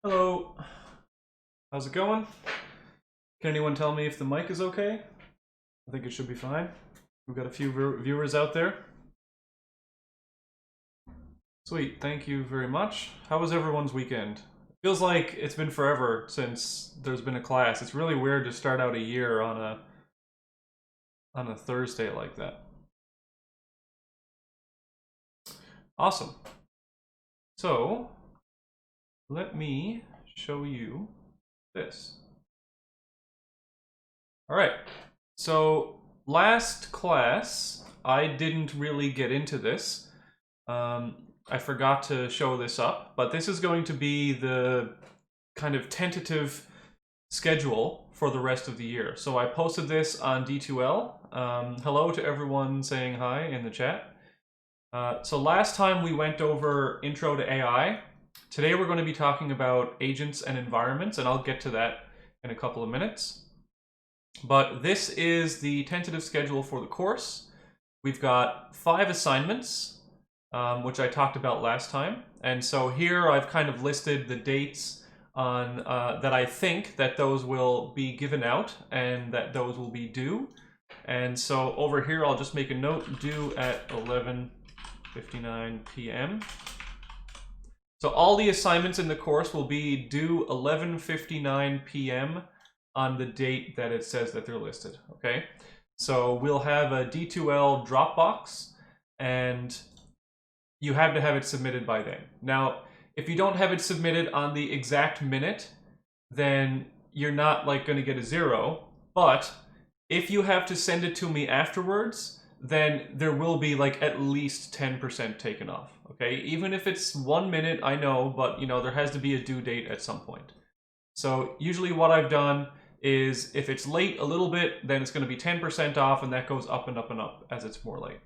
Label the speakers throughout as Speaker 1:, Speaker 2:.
Speaker 1: Hello. How's it going? Can anyone tell me if the mic is okay? I think it should be fine. We've got a few viewers out there. Sweet, thank you very much. How was everyone's weekend? Feels like it's been forever since there's been a class. It's really weird to start out a year on a Thursday like that. Awesome. So, let me show you this. All right. So, last class, I didn't really get into this. I forgot to show this up, but this is going to be the kind of tentative schedule for the rest of the year. So I posted this on D2L. Hello to everyone saying hi in the chat. So last time we went over Intro to AI. Today we're going to be talking about agents and environments, and I'll get to that in a couple of minutes. But this is the tentative schedule for the course. We've got 5 assignments, which I talked about last time. And so here I've kind of listed the dates on that I think that those will be given out and that those will be due. And so over here I'll just make a note, due at 11:59 p.m. So all the assignments in the course will be due 11:59 p.m. on the date that it says that they're listed, okay? So we'll have a D2L Dropbox, and you have to have it submitted by then. Now, if you don't have it submitted on the exact minute, then you're not like going to get a 0. But if you have to send it to me afterwards, then there will be like at least 10% taken off. Okay, even if it's 1 minute, I know, but you know there has to be a due date at some point. So usually what I've done is if it's late a little bit, then it's going to be 10% off, and that goes up and up and up as it's more late.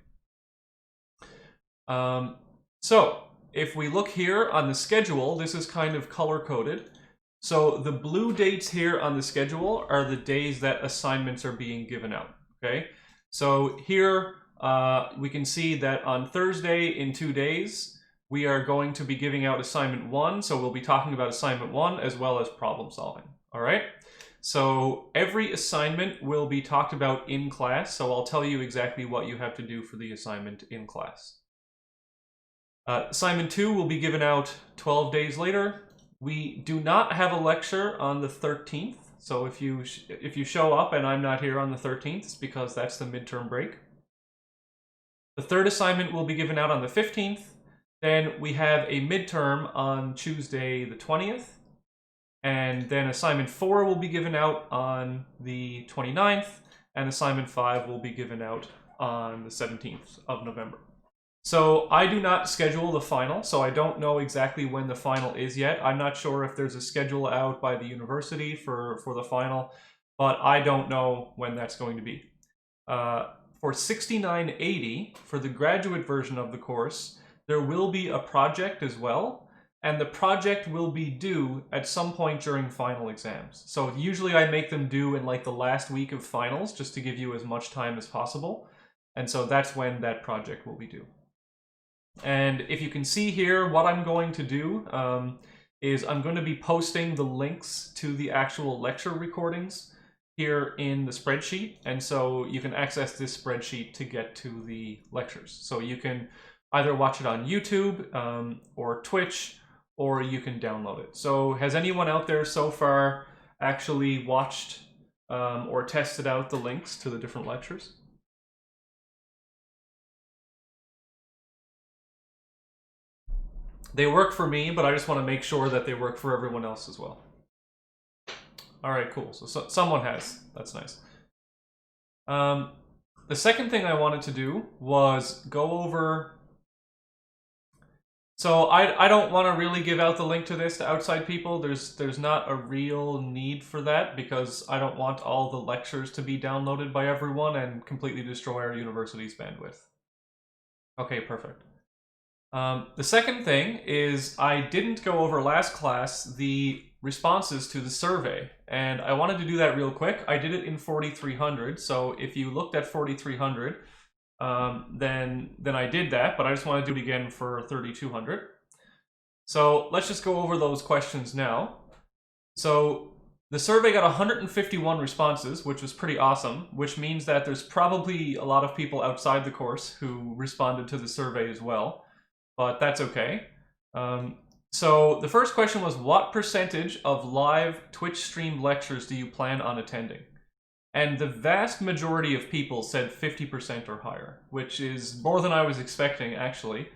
Speaker 1: So if we look here on the schedule, this is kind of color-coded. So the blue dates here on the schedule are the days that assignments are being given out, okay? So here we can see that on Thursday in 2 days, we are going to be giving out assignment 1. So we'll be talking about assignment 1 as well as problem solving, all right? So every assignment will be talked about in class. So I'll tell you exactly what you have to do for the assignment in class. Assignment 2 will be given out 12 days later. We do not have a lecture on the 13th. So if you show up and I'm not here on the 13th, it's because that's the midterm break. The third assignment will be given out on the 15th. Then we have a midterm on Tuesday the 20th. And then assignment 4 will be given out on the 29th. And assignment 5 will be given out on the 17th of November. So I do not schedule the final, so I don't know exactly when the final is yet. I'm not sure if there's a schedule out by the university for the final, but I don't know when that's going to be. For 6980, for the graduate version of the course, there will be a project as well, and the project will be due at some point during final exams. So usually I make them due in like the last week of finals, just to give you as much time as possible. And so that's when that project will be due. And if you can see here, what I'm going to do is I'm going to be posting the links to the actual lecture recordings here in the spreadsheet. And so you can access this spreadsheet to get to the lectures. So you can either watch it on YouTube or Twitch, or you can download it. So has anyone out there so far actually watched or tested out the links to the different lectures? They work for me, but I just want to make sure that they work for everyone else as well. All right, cool. So someone has. That's nice. The second thing I wanted to do was go over... So I don't want to really give out the link to this to outside people. There's not a real need for that, because I don't want all the lectures to be downloaded by everyone and completely destroy our university's bandwidth. Okay, perfect. The second thing is I didn't go over last class the responses to the survey, and I wanted to do that real quick. I did it in 4300, so if you looked at 4300, then I did that, but I just want to do it again for 3200. So let's just go over those questions now. So the survey got 151 responses, which was pretty awesome, which means that there's probably a lot of people outside the course who responded to the survey as well, but that's okay. So the first question was, what percentage of live Twitch streamed lectures do you plan on attending? And the vast majority of people said 50% or higher, which is more than I was expecting, actually.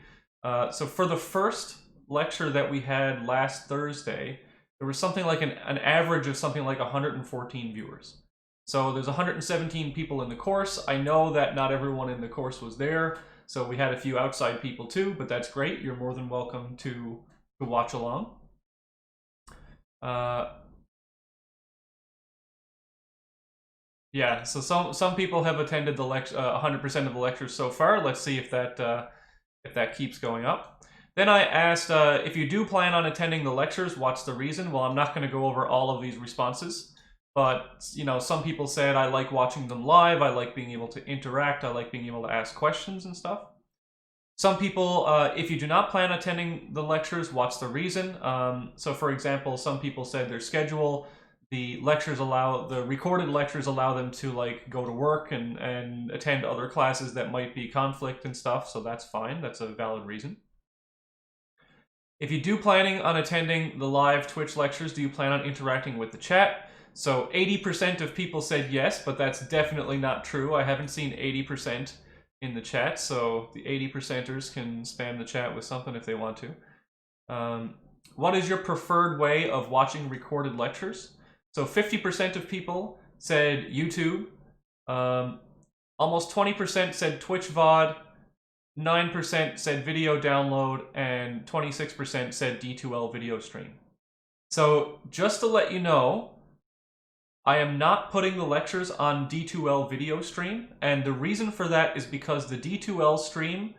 Speaker 1: So for the first lecture that we had last Thursday, there was something like an average of something like 114 viewers. So there's 117 people in the course. I know that not everyone in the course was there, so we had a few outside people too, but that's great. You're more than welcome to watch along. Yeah, so some people have attended the 100% of the lectures so far. Let's see if that keeps going up. Then I asked, if you do plan on attending the lectures, what's the reason? Well, I'm not going to go over all of these responses, but you know, some people said, I like watching them live, I like being able to interact, I like being able to ask questions and stuff. Some people, if you do not plan on attending the lectures, what's the reason? So for example, some people said their schedule, the recorded lectures allow them to like go to work and attend other classes that might be conflict and stuff, so that's fine, that's a valid reason. If you do planning on attending the live Twitch lectures, do you plan on interacting with the chat? So 80% of people said yes, but that's definitely not true. I haven't seen 80% in the chat, so the 80%ers can spam the chat with something if they want to. What is your preferred way of watching recorded lectures? So 50% of people said YouTube, almost 20% said Twitch VOD, 9% said video download, and 26% said D2L video stream. So just to let you know, I am not putting the lectures on D2L video stream, and the reason for that is because the D2L stream,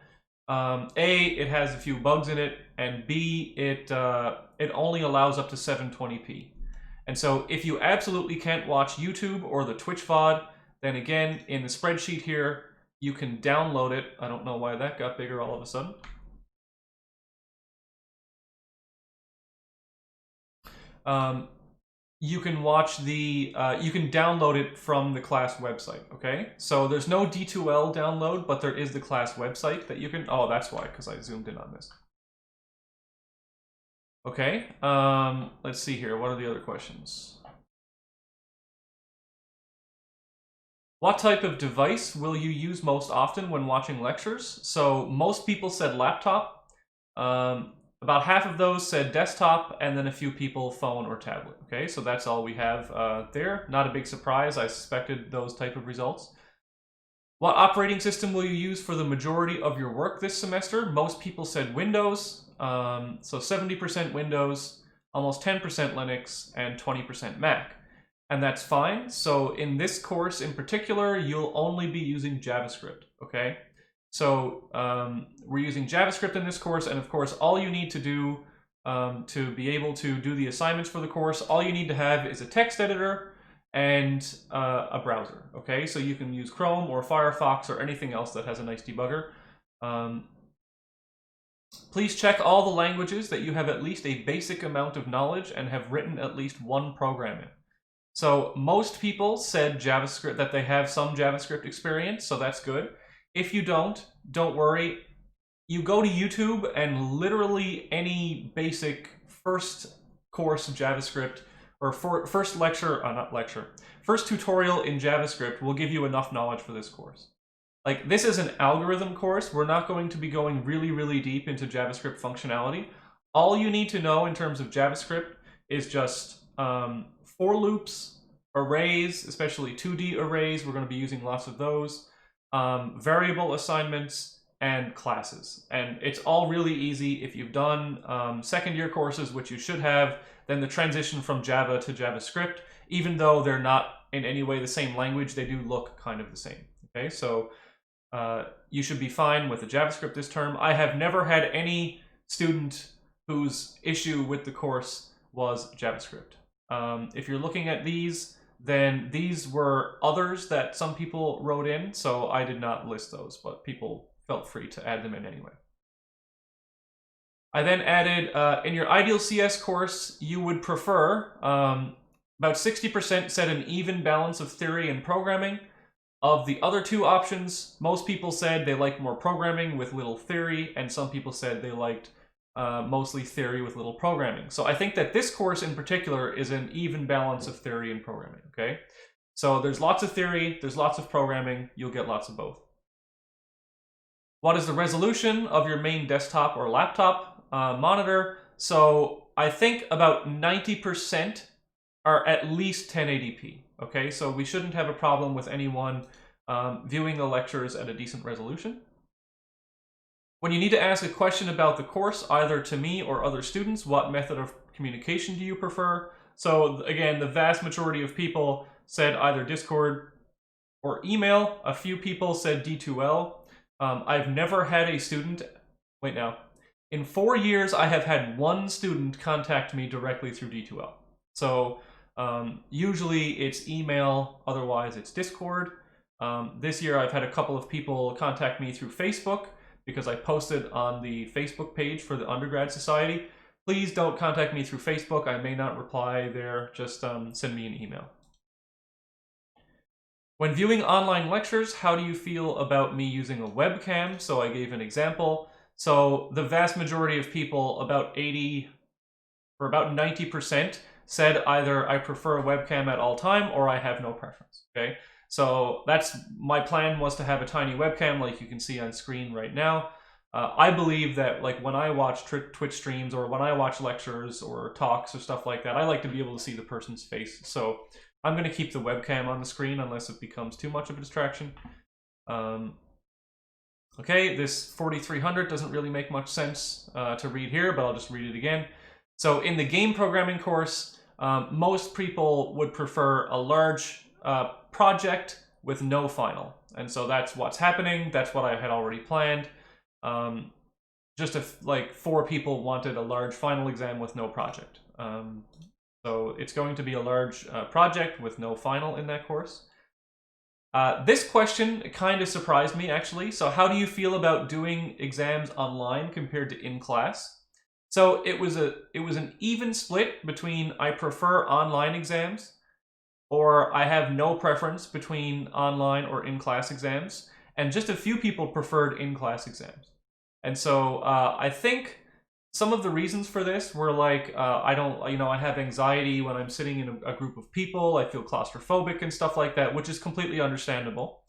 Speaker 1: A, it has a few bugs in it, and B, it only allows up to 720p. And so if you absolutely can't watch YouTube or the Twitch VOD, then again, in the spreadsheet here, you can download it. I don't know why that got bigger all of a sudden. You can watch the, you can download it from the class website, okay? So there's no D2L download, but there is the class website that you can, oh, that's why, because I zoomed in on this. Okay, let's see here, what are the other questions? What type of device will you use most often when watching lectures? So most people said laptop. About half of those said desktop, and then a few people phone or tablet. Okay, so that's all we have there. Not a big surprise. I suspected those type of results. What operating system will you use for the majority of your work this semester? Most people said Windows. So 70% Windows, almost 10% Linux, and 20% Mac. And that's fine. So in this course in particular, you'll only be using JavaScript, okay? So we're using JavaScript in this course, and of course, all you need to do to be able to do the assignments for the course, all you need to have is a text editor and a browser, okay? So you can use Chrome or Firefox or anything else that has a nice debugger. Please check all the languages that you have at least a basic amount of knowledge and have written at least one program in. So most people said JavaScript, that they have some JavaScript experience, so that's good. If you don't worry. You go to YouTube and literally any basic first course of JavaScript, or first tutorial in JavaScript will give you enough knowledge for this course. Like, this is an algorithm course. We're not going to be going really, really deep into JavaScript functionality. All you need to know in terms of JavaScript is just for loops, arrays, especially 2D arrays. We're going to be using lots of those. Variable assignments, and classes. And it's all really easy. If you've done second year courses, which you should have, then the transition from Java to JavaScript, even though they're not in any way the same language, they do look kind of the same. Okay, so you should be fine with the JavaScript this term. I have never had any student whose issue with the course was JavaScript. If you're looking at these, then these were others that some people wrote in, so I did not list those, but people felt free to add them in anyway. I then added, in your ideal CS course, you would prefer, about 60% said an even balance of theory and programming. Of the other two options, most people said they liked more programming with little theory, and some people said they liked mostly theory with little programming. So I think that this course in particular is an even balance of theory and programming, okay? So there's lots of theory, there's lots of programming, you'll get lots of both. What is the resolution of your main desktop or laptop monitor? So I think about 90% are at least 1080p, okay? So we shouldn't have a problem with anyone viewing the lectures at a decent resolution. When you need to ask a question about the course, either to me or other students, what method of communication do you prefer? So again, the vast majority of people said either Discord or email. A few people said D2L. I've never had a student, wait now, in 4 years I have had one student contact me directly through D2L. So usually it's email, otherwise it's Discord. This year I've had a couple of people contact me through Facebook because I posted on the Facebook page for the Undergrad Society. Please don't contact me through Facebook. I may not reply there. Just send me an email. When viewing online lectures, how do you feel about me using a webcam? So I gave an example. So the vast majority of people, about 80 or about 90%, said either I prefer a webcam at all time or I have no preference, okay? So that's my plan, was to have a tiny webcam like you can see on screen right now. I believe that like when I watch Twitch streams or when I watch lectures or talks or stuff like that, I like to be able to see the person's face. So I'm going to keep the webcam on the screen unless it becomes too much of a distraction. Okay, this 4300 doesn't really make much sense to read here, but I'll just read it again. So in the game programming course, most people would prefer a large project with no final. And so that's what's happening. That's what I had already planned. Just if like 4 people wanted a large final exam with no project. So it's going to be a large project with no final in that course. This question kind of surprised me, actually. So how do you feel about doing exams online compared to in class? So it was an even split between I prefer online exams or I have no preference between online or in-class exams, and just a few people preferred in-class exams. And so I think some of the reasons for this were like, I have anxiety when I'm sitting in a group of people, I feel claustrophobic and stuff like that, which is completely understandable.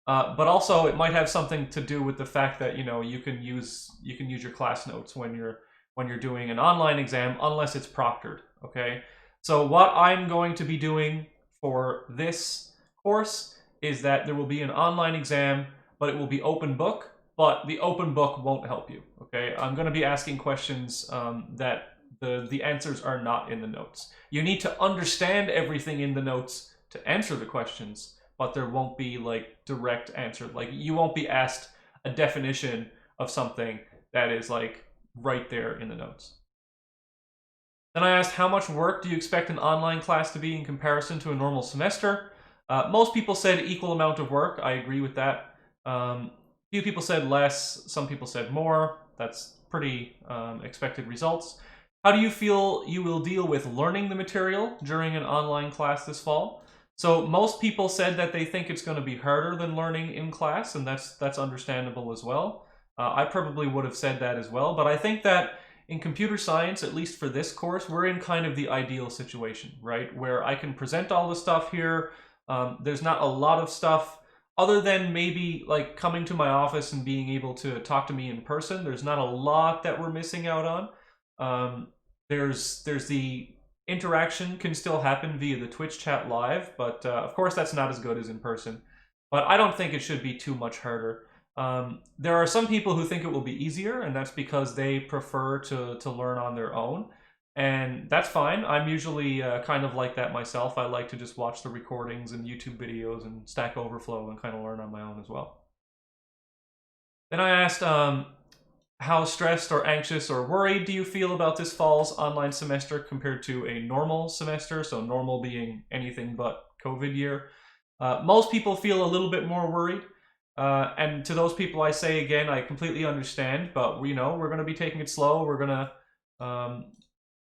Speaker 1: But also it might have something to do with the fact that, you can use your class notes when you're doing an online exam, unless it's proctored, okay? So what I'm going to be doing for this course is that there will be an online exam, but it will be open book, but the open book won't help you, okay? I'm going to be asking questions that the answers are not in the notes. You need to understand everything in the notes to answer the questions, but there won't be like direct answer. Like you won't be asked a definition of something that is like right there in the notes. Then I asked, how much work do you expect an online class to be in comparison to a normal semester? Most people said equal amount of work. I agree with that. Few people said less, some people said more. That's pretty expected results. How do you feel you will deal with learning the material during an online class this fall? So most people said that they think it's going to be harder than learning in class, and that's understandable as well. I probably would have said that as well, but I think that in computer science, at least for this course, we're in kind of the ideal situation, right? Where I can present all the stuff here. There's not a lot of stuff other than maybe like coming to my office and being able to talk to me in person. There's not a lot that we're missing out on. There's the interaction can still happen via the Twitch chat live, but of course that's not as good as in person. But I don't think it should be too much harder. There are some people who think it will be easier, and that's because they prefer to learn on their own. And that's fine. I'm usually kind of like that myself. I like to just watch the recordings and YouTube videos and Stack Overflow and kind of learn on my own as well. Then I asked, how stressed or anxious or worried do you feel about this fall's online semester compared to a normal semester? So normal being anything but COVID year. Most people feel a little bit more worried. And to those people I say again, I completely understand, but we're going to be taking it slow. We're going to,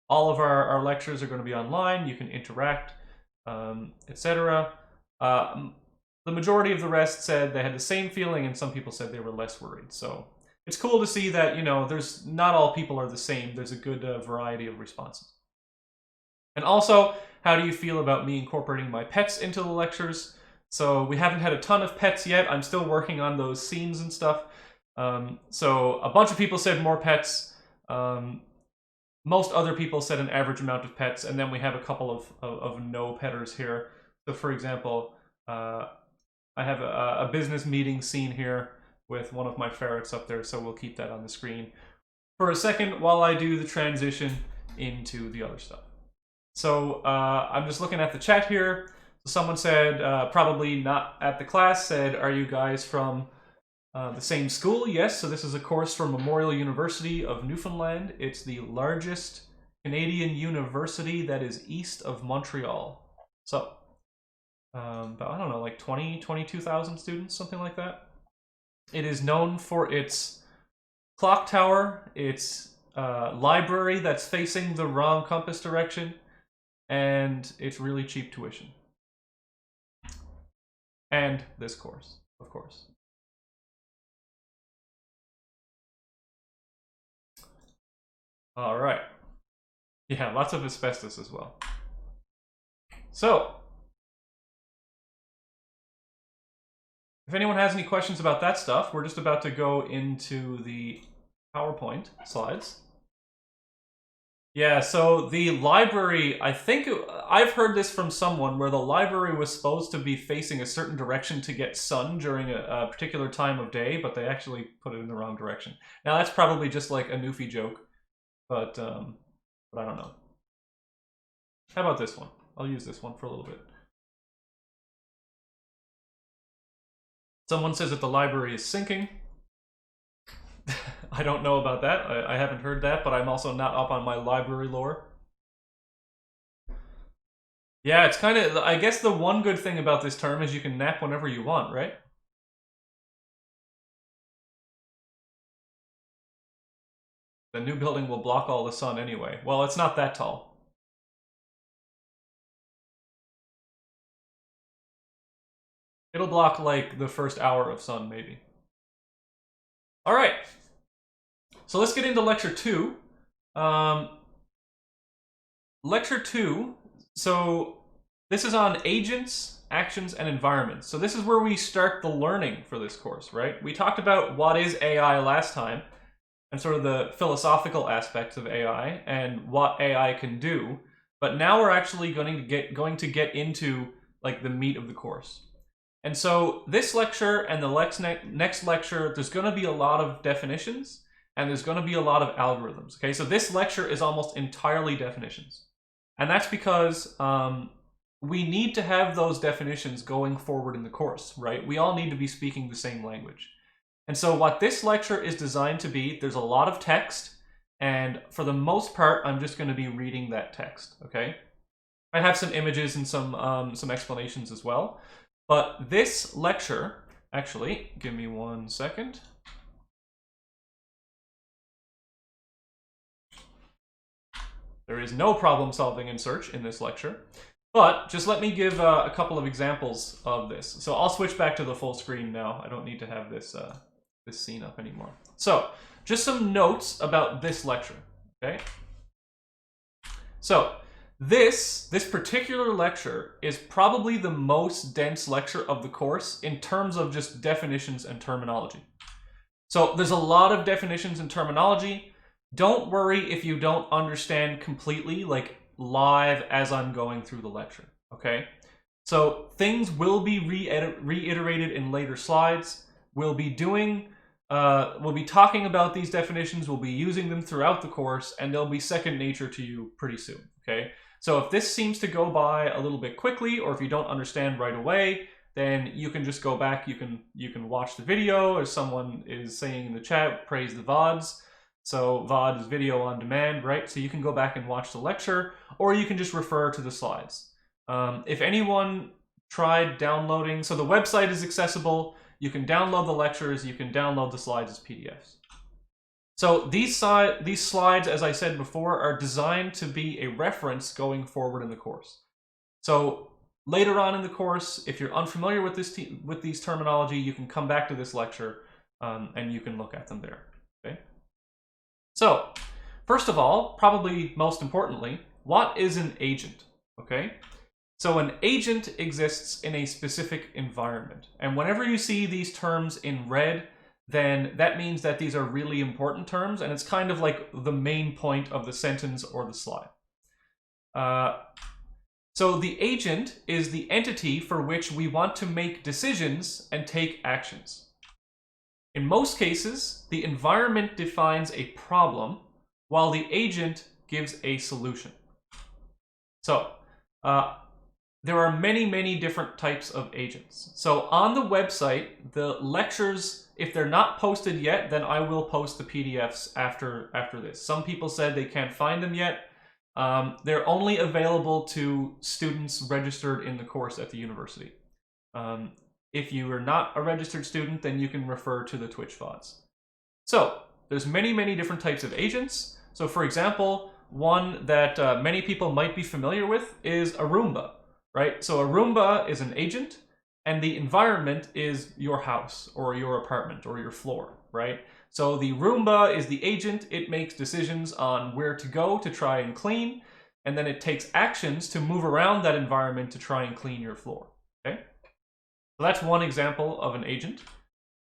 Speaker 1: all of our lectures are going to be online. You can interact, etc. The majority of the rest said they had the same feeling, and some people said they were less worried. So it's cool to see that, there's not all people are the same. There's a good variety of responses. And also, how do you feel about me incorporating my pets into the lectures? So we haven't had a ton of pets yet. I'm still working on those scenes and stuff. So a bunch of people said more pets. Most other people said an average amount of pets, and then we have a couple of no petters here. So for example, I have a business meeting scene here with one of my ferrets up there, so we'll keep that on the screen for a second while I do the transition into the other stuff. So I'm just looking at the chat here. Someone said, probably not at the class, said, are you guys from the same school? Yes, so this is a course from Memorial University of Newfoundland. It's the largest Canadian university that is east of Montreal. So, about, I don't know, like 22,000 students, something like that. It is known for its clock tower, its library that's facing the wrong compass direction, and it's really cheap tuition. And this course, of course. All right. Yeah, lots of asbestos as well. So, if anyone has any questions about that stuff, we're just about to go into the PowerPoint slides. Yeah, so the library, I think, I've heard this from someone where the library was supposed to be facing a certain direction to get sun during a particular time of day, but they actually put it in the wrong direction. Now that's probably just like a Newfie joke, but I don't know. How about this one? I'll use this one for a little bit. Someone says that the library is sinking. I don't know about that. I haven't heard that, but I'm also not up on my library lore. Yeah, it's kind of, I guess the one good thing about this term is you can nap whenever you want, right? The new building will block all the sun anyway. Well, it's not that tall. It'll block like the first hour of sun, maybe. All right. So let's get into lecture 2. Lecture 2, so this is on agents, actions, and environments. So this is where we start the learning for this course, right? We talked about what is AI last time, and sort of the philosophical aspects of AI and what AI can do. But now we're actually going to get into like the meat of the course. And so this lecture and the next lecture, there's going to be a lot of definitions and there's going to be a lot of algorithms. Okay, so this lecture is almost entirely definitions. And that's because we need to have those definitions going forward in the course, right? We all need to be speaking the same language. And so what this lecture is designed to be, there's a lot of text, and for the most part, I'm just going to be reading that text, okay? I have some images and some explanations as well. But this lecture, actually, give me 1 second. There is no problem solving in search in this lecture, but just let me give a couple of examples of this. So I'll switch back to the full screen now. I don't need to have this, this scene up anymore. So just some notes about this lecture, okay? So this particular lecture is probably the most dense lecture of the course in terms of just definitions and terminology. So there's a lot of definitions and terminology. Don't worry if you don't understand completely, like live as I'm going through the lecture, okay? So things will be reiterated in later slides. We'll be talking about these definitions, we'll be using them throughout the course, and they'll be second nature to you pretty soon, okay? So if this seems to go by a little bit quickly, or if you don't understand right away, then you can just go back, you can watch the video, as someone is saying in the chat, praise the VODs. So VOD is video on demand, right? So you can go back and watch the lecture, or you can just refer to the slides. If anyone tried downloading, so the website is accessible. You can download the lectures, you can download the slides as PDFs. So these slides, as I said before, are designed to be a reference going forward in the course. So later on in the course, if you're unfamiliar with these terminology, you can come back to this lecture and you can look at them there. Okay. So first of all, probably most importantly, what is an agent? Okay. So an agent exists in a specific environment, and whenever you see these terms in red, then that means that these are really important terms, and it's kind of like the main point of the sentence or the slide. So the agent is the entity for which we want to make decisions and take actions. In most cases, the environment defines a problem, while the agent gives a solution. So there are many, many different types of agents. So on the website, the lectures, if they're not posted yet, then I will post the PDFs after this. Some people said they can't find them yet. They're only available to students registered in the course at the university. If you are not a registered student, then you can refer to the Twitch VODs. So there's many, many different types of agents. So for example, one that many people might be familiar with is a Roomba. Right? So a Roomba is an agent, and the environment is your house or your apartment or your floor, right? So the Roomba is the agent. It makes decisions on where to go to try and clean, and then it takes actions to move around that environment to try and clean your floor, okay? So that's one example of an agent.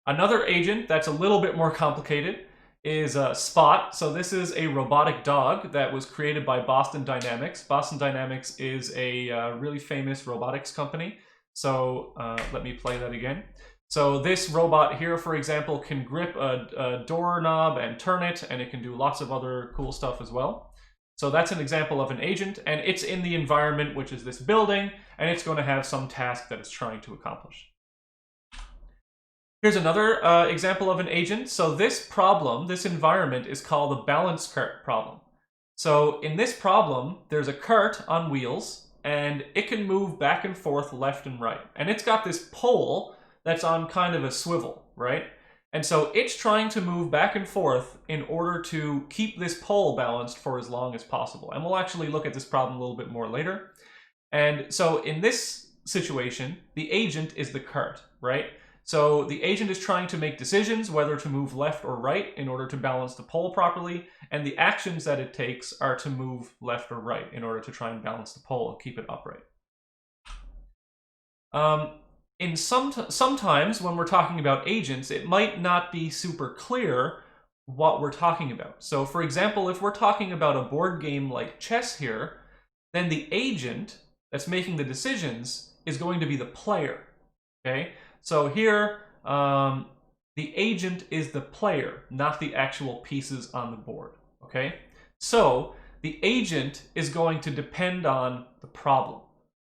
Speaker 1: Another agent that's a little bit more complicated is Spot. So this is a robotic dog that was created by Boston Dynamics. Boston Dynamics is a really famous robotics company. So let me play that again. So this robot here, for example, can grip a doorknob and turn it, and it can do lots of other cool stuff as well. So that's an example of an agent, and it's in the environment, which is this building, and it's going to have some task that it's trying to accomplish. Here's another example of an agent. So this problem, this environment, is called a balance cart problem. So in this problem, there's a cart on wheels, and it can move back and forth left and right. And it's got this pole that's on kind of a swivel, right? And so it's trying to move back and forth in order to keep this pole balanced for as long as possible. And we'll actually look at this problem a little bit more later. And so in this situation, the agent is the cart, right? So the agent is trying to make decisions whether to move left or right in order to balance the pole properly, and the actions that it takes are to move left or right in order to try and balance the pole and keep it upright. Sometimes when we're talking about agents, it might not be super clear what we're talking about. So for example, if we're talking about a board game like chess here, then the agent that's making the decisions is going to be the player, okay? So here, the agent is the player, not the actual pieces on the board, okay? So the agent is going to depend on the problem.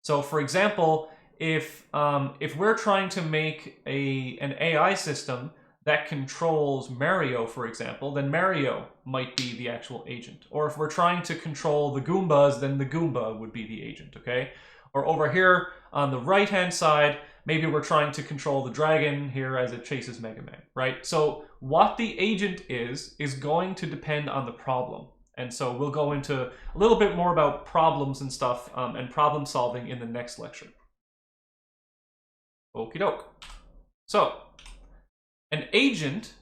Speaker 1: So for example, if we're trying to make an AI system that controls Mario, for example, then Mario might be the actual agent. Or if we're trying to control the Goombas, then the Goomba would be the agent, okay? Or over here on the right-hand side, maybe we're trying to control the dragon here as it chases Mega Man, right? So what the agent is going to depend on the problem. And so we'll go into a little bit more about problems and stuff and problem solving in the next lecture. Okie doke. So an agent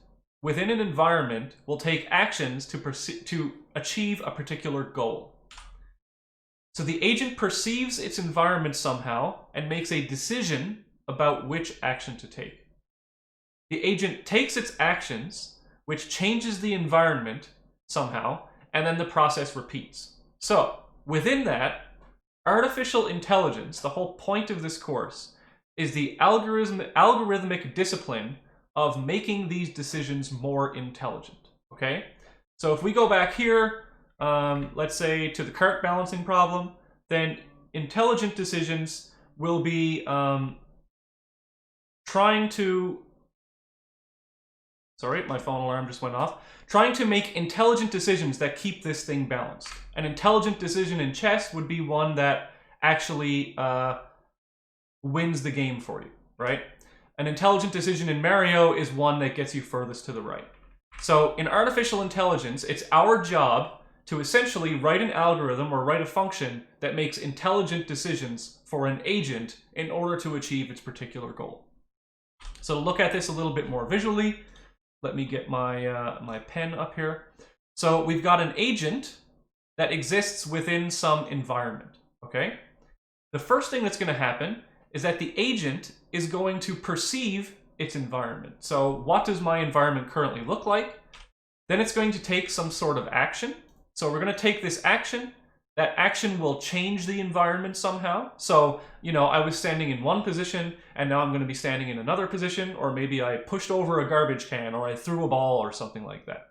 Speaker 1: within an environment will take actions to achieve a particular goal. So the agent perceives its environment somehow and makes a decision about which action to take. The agent takes its actions, which changes the environment somehow, and then the process repeats. So within that, artificial intelligence, the whole point of this course, is the algorithmic discipline of making these decisions more intelligent, okay? So if we go back here, let's say to the cart balancing problem, then intelligent decisions will be trying to, sorry, my phone alarm just went off, trying to make intelligent decisions that keep this thing balanced. An intelligent decision in chess would be one that actually wins the game for you, right? An intelligent decision in Mario is one that gets you furthest to the right. So in artificial intelligence, it's our job to essentially write an algorithm or write a function that makes intelligent decisions for an agent in order to achieve its particular goal. So to look at this a little bit more visually, let me get my, my pen up here. So we've got an agent that exists within some environment, okay? The first thing that's going to happen is that the agent is going to perceive its environment. So what does my environment currently look like? Then it's going to take some sort of action. So we're going to take this action. That action will change the environment somehow. So, you know, I was standing in one position and now I'm going to be standing in another position, or maybe I pushed over a garbage can or I threw a ball or something like that.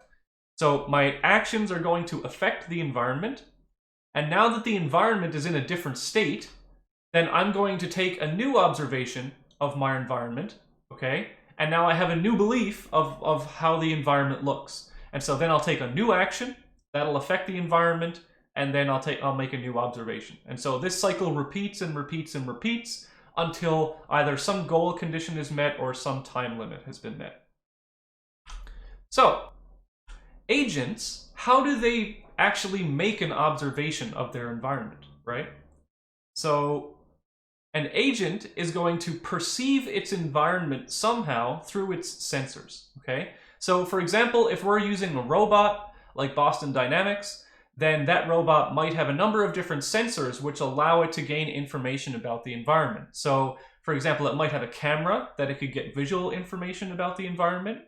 Speaker 1: So my actions are going to affect the environment. And now that the environment is in a different state, then I'm going to take a new observation of my environment, okay? And now I have a new belief of how the environment looks. And so then I'll take a new action that'll affect the environment, and then I'll make a new observation. And so this cycle repeats and repeats and repeats until either some goal condition is met or some time limit has been met. So, agents, how do they actually make an observation of their environment, right? So, an agent is going to perceive its environment somehow through its sensors, okay? So, for example, if we're using a robot like Boston Dynamics, then that robot might have a number of different sensors which allow it to gain information about the environment. So, for example, it might have a camera that it could get visual information about the environment.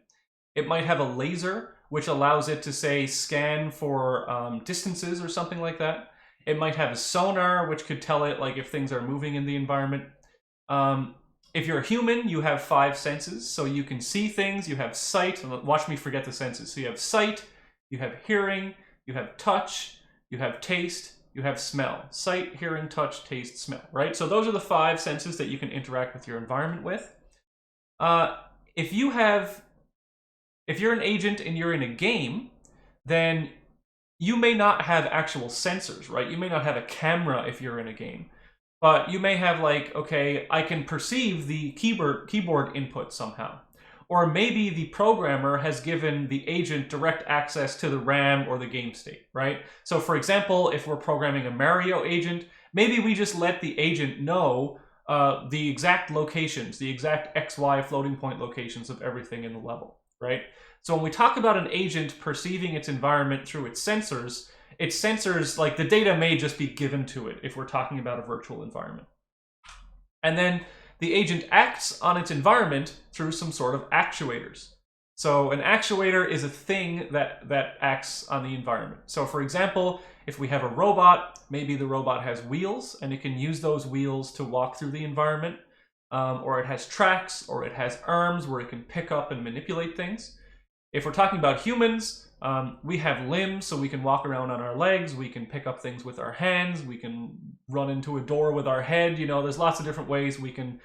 Speaker 1: It might have a laser which allows it to, say, scan for distances or something like that. It might have a sonar which could tell it like if things are moving in the environment. If you're a human, you have 5 senses, so you can see things, you have sight, and watch me forget the senses. So you have sight, you have hearing, you have touch, you have taste, you have smell. Sight, hearing, touch, taste, smell, right? So those are the 5 senses that you can interact with your environment with. If you're an agent and you're in a game, then you may not have actual sensors, right? You may not have a camera if you're in a game. But you may have like, okay, I can perceive the keyboard input somehow. Or maybe the programmer has given the agent direct access to the RAM or the game state, right? So for example, if we're programming a Mario agent, maybe we just let the agent know the exact locations, the exact XY floating point locations of everything in the level, right? So when we talk about an agent perceiving its environment through its sensors, like the data may just be given to it if we're talking about a virtual environment. And then the agent acts on its environment through some sort of actuators. So an actuator is a thing that acts on the environment. So for example, if we have a robot, maybe the robot has wheels and it can use those wheels to walk through the environment, or it has tracks, or it has arms where it can pick up and manipulate things. If we're talking about humans, we have limbs, so we can walk around on our legs, we can pick up things with our hands, we can run into a door with our head, you know, there's lots of different ways we can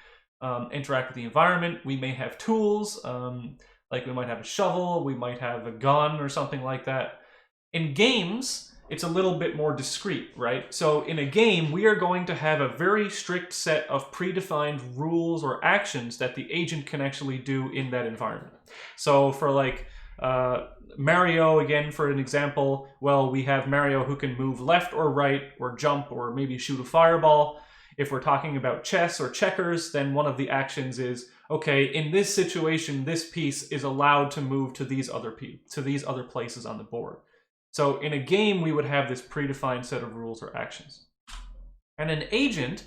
Speaker 1: interact with the environment. We may have tools, like we might have a shovel, we might have a gun or something like that. In games, it's a little bit more discrete, right? So in a game, we are going to have a very strict set of predefined rules or actions that the agent can actually do in that environment. So for like Mario, again, for an example, well, we have Mario who can move left or right or jump or maybe shoot a fireball. If we're talking about chess or checkers, then one of the actions is, okay, in this situation, this piece is allowed to move to these other places on the board. So in a game, we would have this predefined set of rules or actions. And an agent,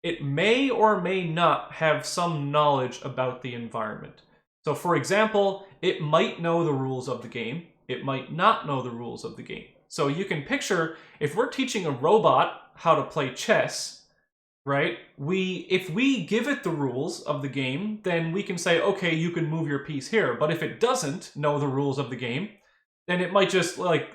Speaker 1: it may or may not have some knowledge about the environment. So for example, it might know the rules of the game. It might not know the rules of the game. So you can picture, if we're teaching a robot how to play chess, right? If we give it the rules of the game, then we can say, okay, you can move your piece here. But if it doesn't know the rules of the game, then it might just like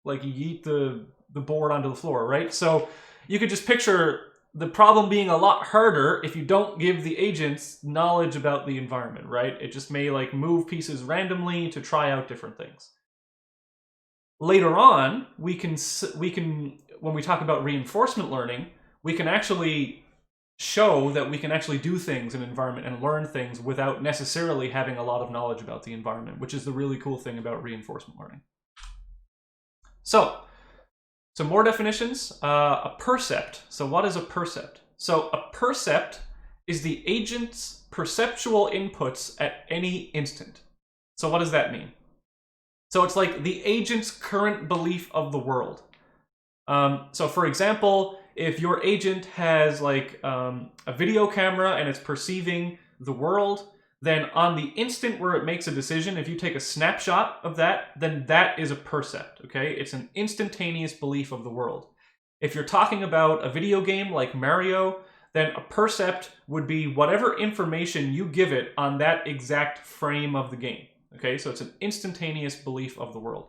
Speaker 1: yeet the board onto the floor, right? So you could just picture the problem being a lot harder if you don't give the agents knowledge about the environment, right? It just may like move pieces randomly to try out different things. Later on, we can when we talk about reinforcement learning, we can actually show that we can actually do things in an environment and learn things without necessarily having a lot of knowledge about the environment, which is the really cool thing about reinforcement learning. So, some more definitions. A percept. So what is a percept? So a percept is the agent's perceptual inputs at any instant. So what does that mean? So it's like the agent's current belief of the world. So for example, if your agent has like a video camera and it's perceiving the world, then on the instant where it makes a decision, if you take a snapshot of that, then that is a percept, okay? It's an instantaneous belief of the world. If you're talking about a video game like Mario, then a percept would be whatever information you give it on that exact frame of the game, okay? So it's an instantaneous belief of the world.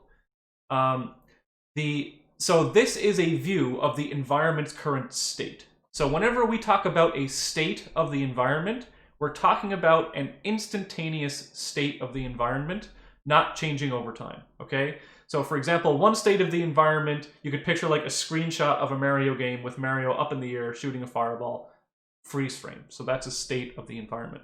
Speaker 1: So this is a view of the environment's current state. So whenever we talk about a state of the environment, we're talking about an instantaneous state of the environment, not changing over time, okay? So for example, one state of the environment, you could picture like a screenshot of a Mario game with Mario up in the air shooting a fireball, freeze frame. So that's a state of the environment.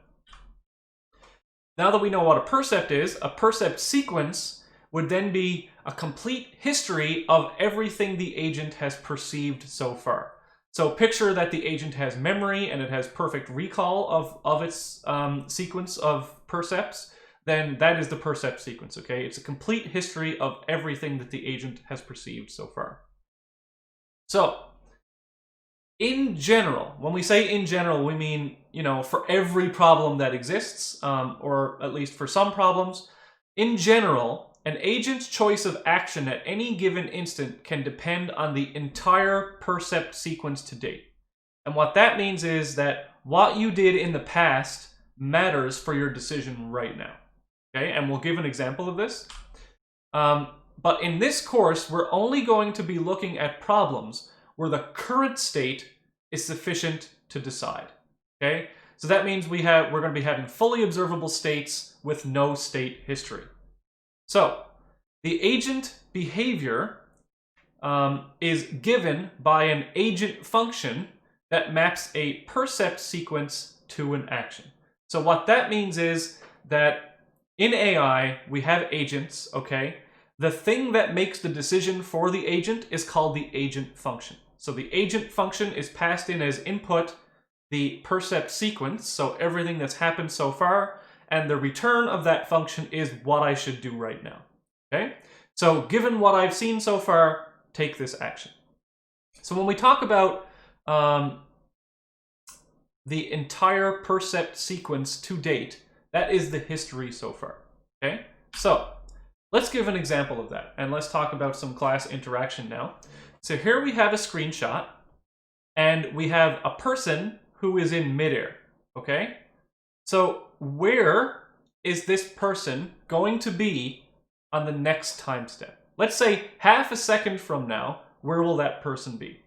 Speaker 1: Now that we know what a percept is, a percept sequence would then be a complete history of everything the agent has perceived so far. So picture that the agent has memory and it has perfect recall of its sequence of percepts, then that is the percept sequence, okay? It's a complete history of everything that the agent has perceived so far. So, in general, when we say in general, we mean, you know, for every problem that exists, or at least for some problems, in general, an agent's choice of action at any given instant can depend on the entire percept sequence to date. And what that means is that what you did in the past matters for your decision right now. Okay, and we'll give an example of this. But in this course, we're only going to be looking at problems where the current state is sufficient to decide. Okay, so that means we're going to be having fully observable states with no state history. So, the agent behavior is given by an agent function that maps a percept sequence to an action. So what that means is that in AI, we have agents, okay? The thing that makes the decision for the agent is called the agent function. So the agent function is passed in as input the percept sequence, so everything that's happened so far, and the return of that function is what I should do right now, okay? So given what I've seen so far, take this action. So when we talk about the entire percept sequence to date, that is the history so far, okay? So let's give an example of that, and let's talk about some class interaction now. So here we have a screenshot, and we have a person who is in midair, okay? So where is this person going to be on the next time step? Let's say half a second from now, where will that person be?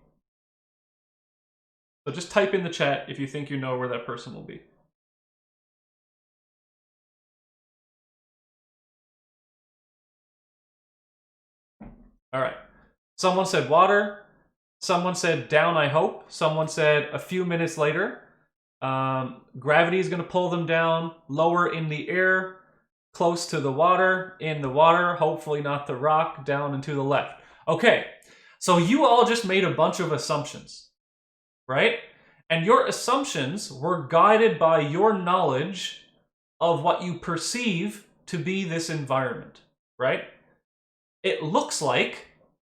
Speaker 1: So just type in the chat if you think you know where that person will be. All right. Someone said water. Someone said down, I hope. Someone said a few minutes later. Gravity is going to pull them down, lower in the air, close to the water, in the water, hopefully not the rock, down and to the left. Okay, so you all just made a bunch of assumptions, right? And your assumptions were guided by your knowledge of what you perceive to be this environment, right? It looks like,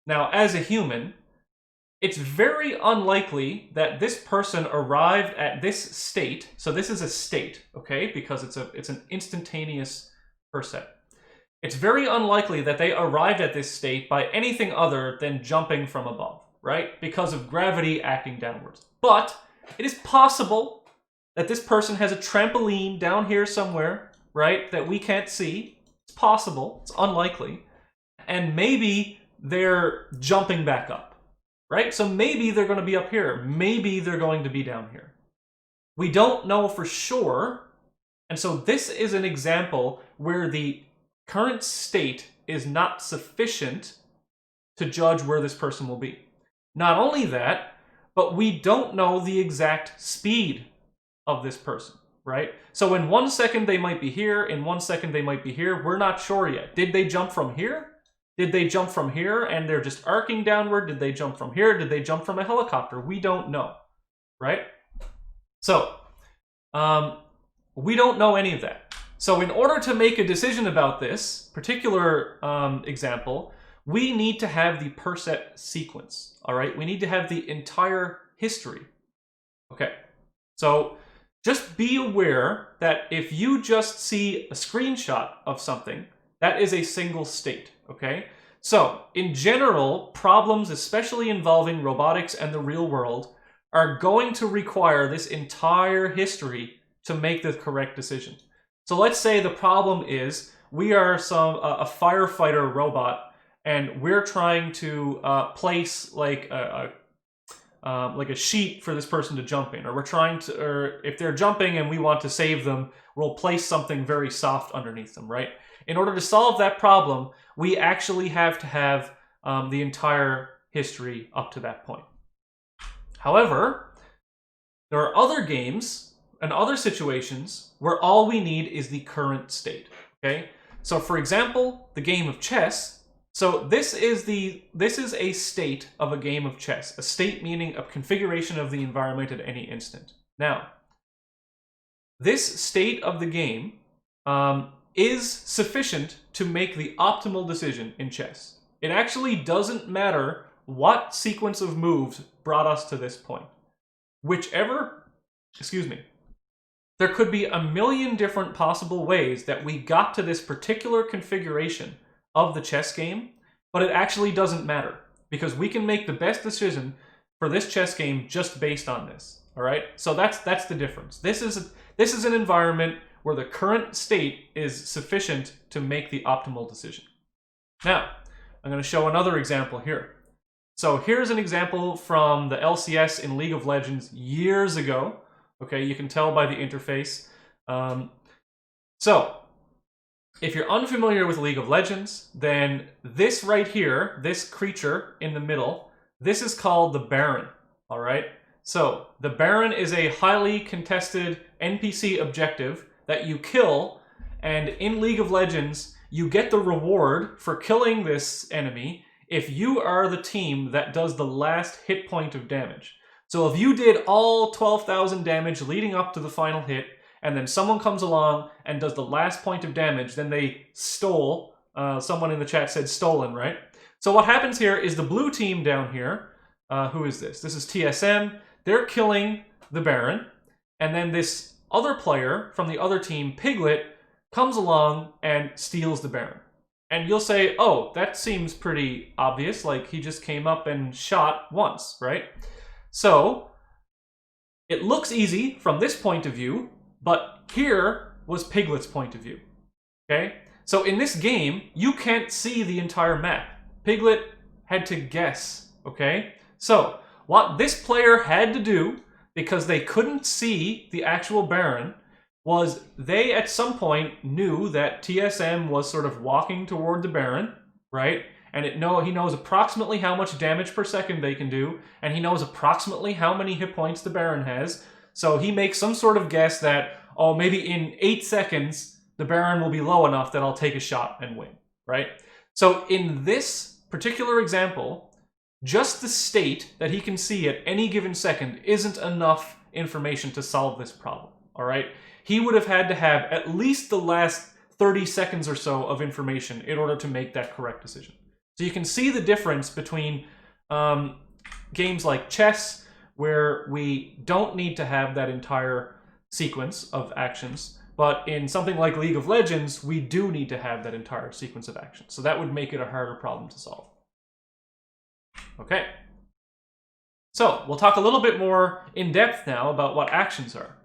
Speaker 1: now as a human, it's very unlikely that this person arrived at this state. So this is a state, okay? Because it's an instantaneous percept. It's very unlikely that they arrived at this state by anything other than jumping from above, right? Because of gravity acting downwards. But it is possible that this person has a trampoline down here somewhere, right? That we can't see. It's possible. It's unlikely. And maybe they're jumping back up. Right? So maybe they're going to be up here. Maybe they're going to be down here. We don't know for sure. And so this is an example where the current state is not sufficient to judge where this person will be. Not only that, but we don't know the exact speed of this person, right? So in 1 second they might be here, in 1 second they might be here. We're not sure yet. Did they jump from here? Did they jump from here and they're just arcing downward? Did they jump from here? Did they jump from a helicopter? We don't know, right? So we don't know any of that. So in order to make a decision about this particular example, we need to have the per set sequence, all right? We need to have the entire history. Okay, so just be aware that if you just see a screenshot of something, that is a single state, okay? So in general, problems, especially involving robotics and the real world, are going to require this entire history to make the correct decision. So let's say the problem is we are a firefighter robot, and we're trying to place like a sheet for this person to jump in, or we're trying to, or if they're jumping and we want to save them, we'll place something very soft underneath them, right? In order to solve that problem, we actually have to have the entire history up to that point. However, there are other games and other situations where all we need is the current state, okay? So for example, the game of chess. So this is a state of a game of chess. A state meaning a configuration of the environment at any instant. Now, this state of the game is sufficient to make the optimal decision in chess. It actually doesn't matter what sequence of moves brought us to this point. There could be a million different possible ways that we got to this particular configuration of the chess game, but it actually doesn't matter because we can make the best decision for this chess game just based on this. All right, so that's the difference. This is an environment where the current state is sufficient to make the optimal decision. Now, I'm going to show another example here. So here's an example from the LCS in League of Legends years ago. Okay, you can tell by the interface. So, if you're unfamiliar with League of Legends, then this right here, this creature in the middle, this is called the Baron, all right? So, the Baron is a highly contested NPC objective that you kill, and in League of Legends, you get the reward for killing this enemy if you are the team that does the last hit point of damage. So if you did all 12,000 damage leading up to the final hit, and then someone comes along and does the last point of damage, then they stole. Someone in the chat said stolen, right? So what happens here is the blue team down here, who is this? This is TSM. They're killing the Baron, and then this other player from the other team, Piglet, comes along and steals the Baron. And you'll say, oh, that seems pretty obvious, like he just came up and shot once, right? So, it looks easy from this point of view, but here was Piglet's point of view, okay? So in this game, you can't see the entire map. Piglet had to guess, okay? So, what this player had to do, because they couldn't see the actual Baron, was they at some point knew that TSM was sort of walking toward the Baron, right? And he knows approximately how much damage per second they can do, and he knows approximately how many hit points the Baron has. So he makes some sort of guess that, oh, maybe in 8 seconds, the Baron will be low enough that I'll take a shot and win, right? So in this particular example, just the state that he can see at any given second isn't enough information to solve this problem, all right? He would have had to have at least the last 30 seconds or so of information in order to make that correct decision. So you can see the difference between games like chess, where we don't need to have that entire sequence of actions, but in something like League of Legends, we do need to have that entire sequence of actions. So that would make it a harder problem to solve. Okay. So we'll talk a little bit more in depth now about what actions are.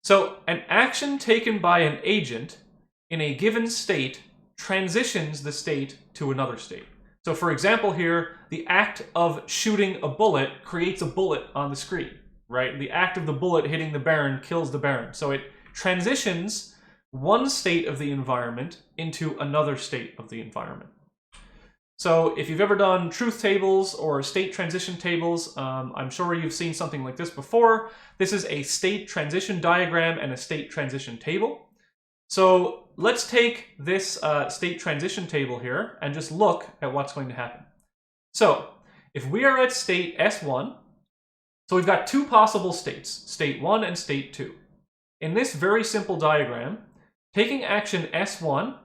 Speaker 1: So an action taken by an agent in a given state transitions the state to another state. So for example here, the act of shooting a bullet creates a bullet on the screen, right? The act of the bullet hitting the Baron kills the Baron. So it transitions one state of the environment into another state of the environment. So if you've ever done truth tables or state transition tables, I'm sure you've seen something like this before. This is a state transition diagram and a state transition table. So let's take this state transition table here and just look at what's going to happen. So if we are at state S1, so we've got two possible states, state 1 and state 2. In this very simple diagram, taking action S1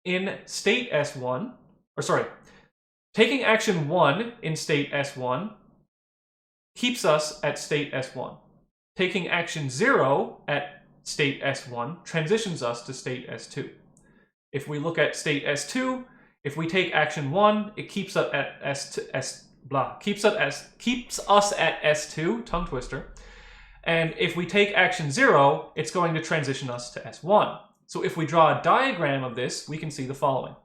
Speaker 1: in state S1, taking action 1 in state S1 keeps us at state S1. Taking action 0 at state S1 transitions us to state S2. If we look at state S2, if we take action 1, it keeps us at keeps us at S2, tongue twister. And if we take action 0, it's going to transition us to S1. So if we draw a diagram of this, we can see the following.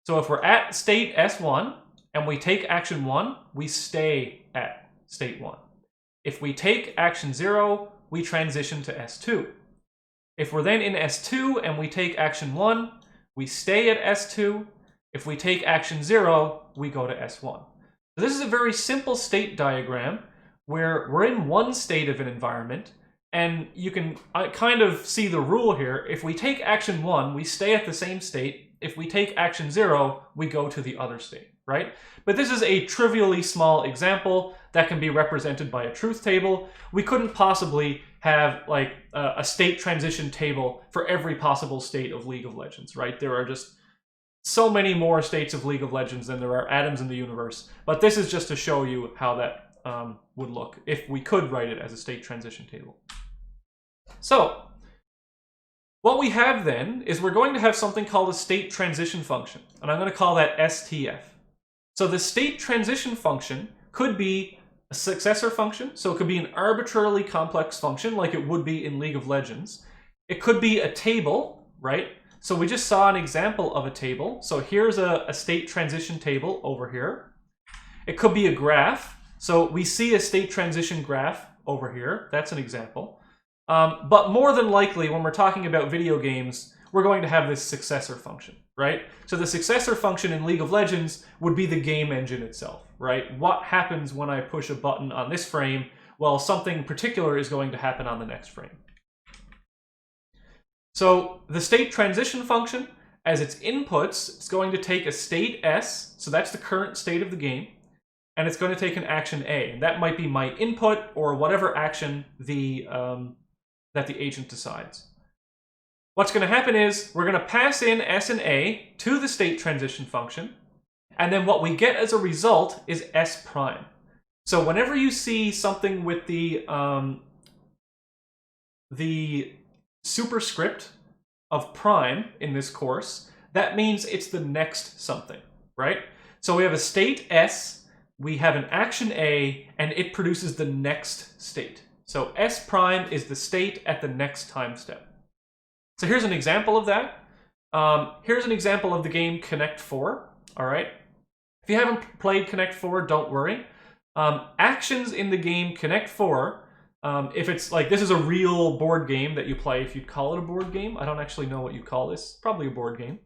Speaker 1: So if we're at state S1 and we take action 1, we stay at state 1. If we take action 0, we transition to S2. If we're then in S2 and we take action 1, we stay at S2. If we take action 0, we go to S1. So this is a very simple state diagram where we're in one state of an environment, and you can kind of see the rule here. If we take action 1, we stay at the same state. If we take action 0, we go to the other state, right? But this is a trivially small example that can be represented by a truth table. We couldn't possibly have like a state transition table for every possible state of League of Legends, right? There are just so many more states of League of Legends than there are atoms in the universe. But this is just to show you how that would look if we could write it as a state transition table. So what we have then is we're going to have something called a state transition function, and I'm going to call that STF. So the state transition function could be a successor function, so it could be an arbitrarily complex function like it would be in League of Legends. It could be a table, right? So we just saw an example of a table. So here's a state transition table over here. It could be a graph. So we see a state transition graph over here. That's an example. But more than likely, when we're talking about video games, we're going to have this successor function, right? So the successor function in League of Legends would be the game engine itself, right? What happens when I push a button on this frame? Well, something particular is going to happen on the next frame. So the state transition function, as its inputs, it's going to take a state S, so that's the current state of the game, and it's going to take an action A, and that might be my input or whatever action that the agent decides. What's going to happen is we're going to pass in S and A to the state transition function, and then what we get as a result is S prime. So whenever you see something with the superscript of prime in this course, that means it's the next something, right? So we have a state S, we have an action A, and it produces the next state. So S prime is the state at the next time step. So here's an example of that. Here's an example of the game Connect 4, all right? If you haven't played Connect 4, don't worry. Actions in the game Connect 4, if it's like, this is a real board game that you play, if you'd call it a board game. I don't actually know what you'd call this. Probably a board game.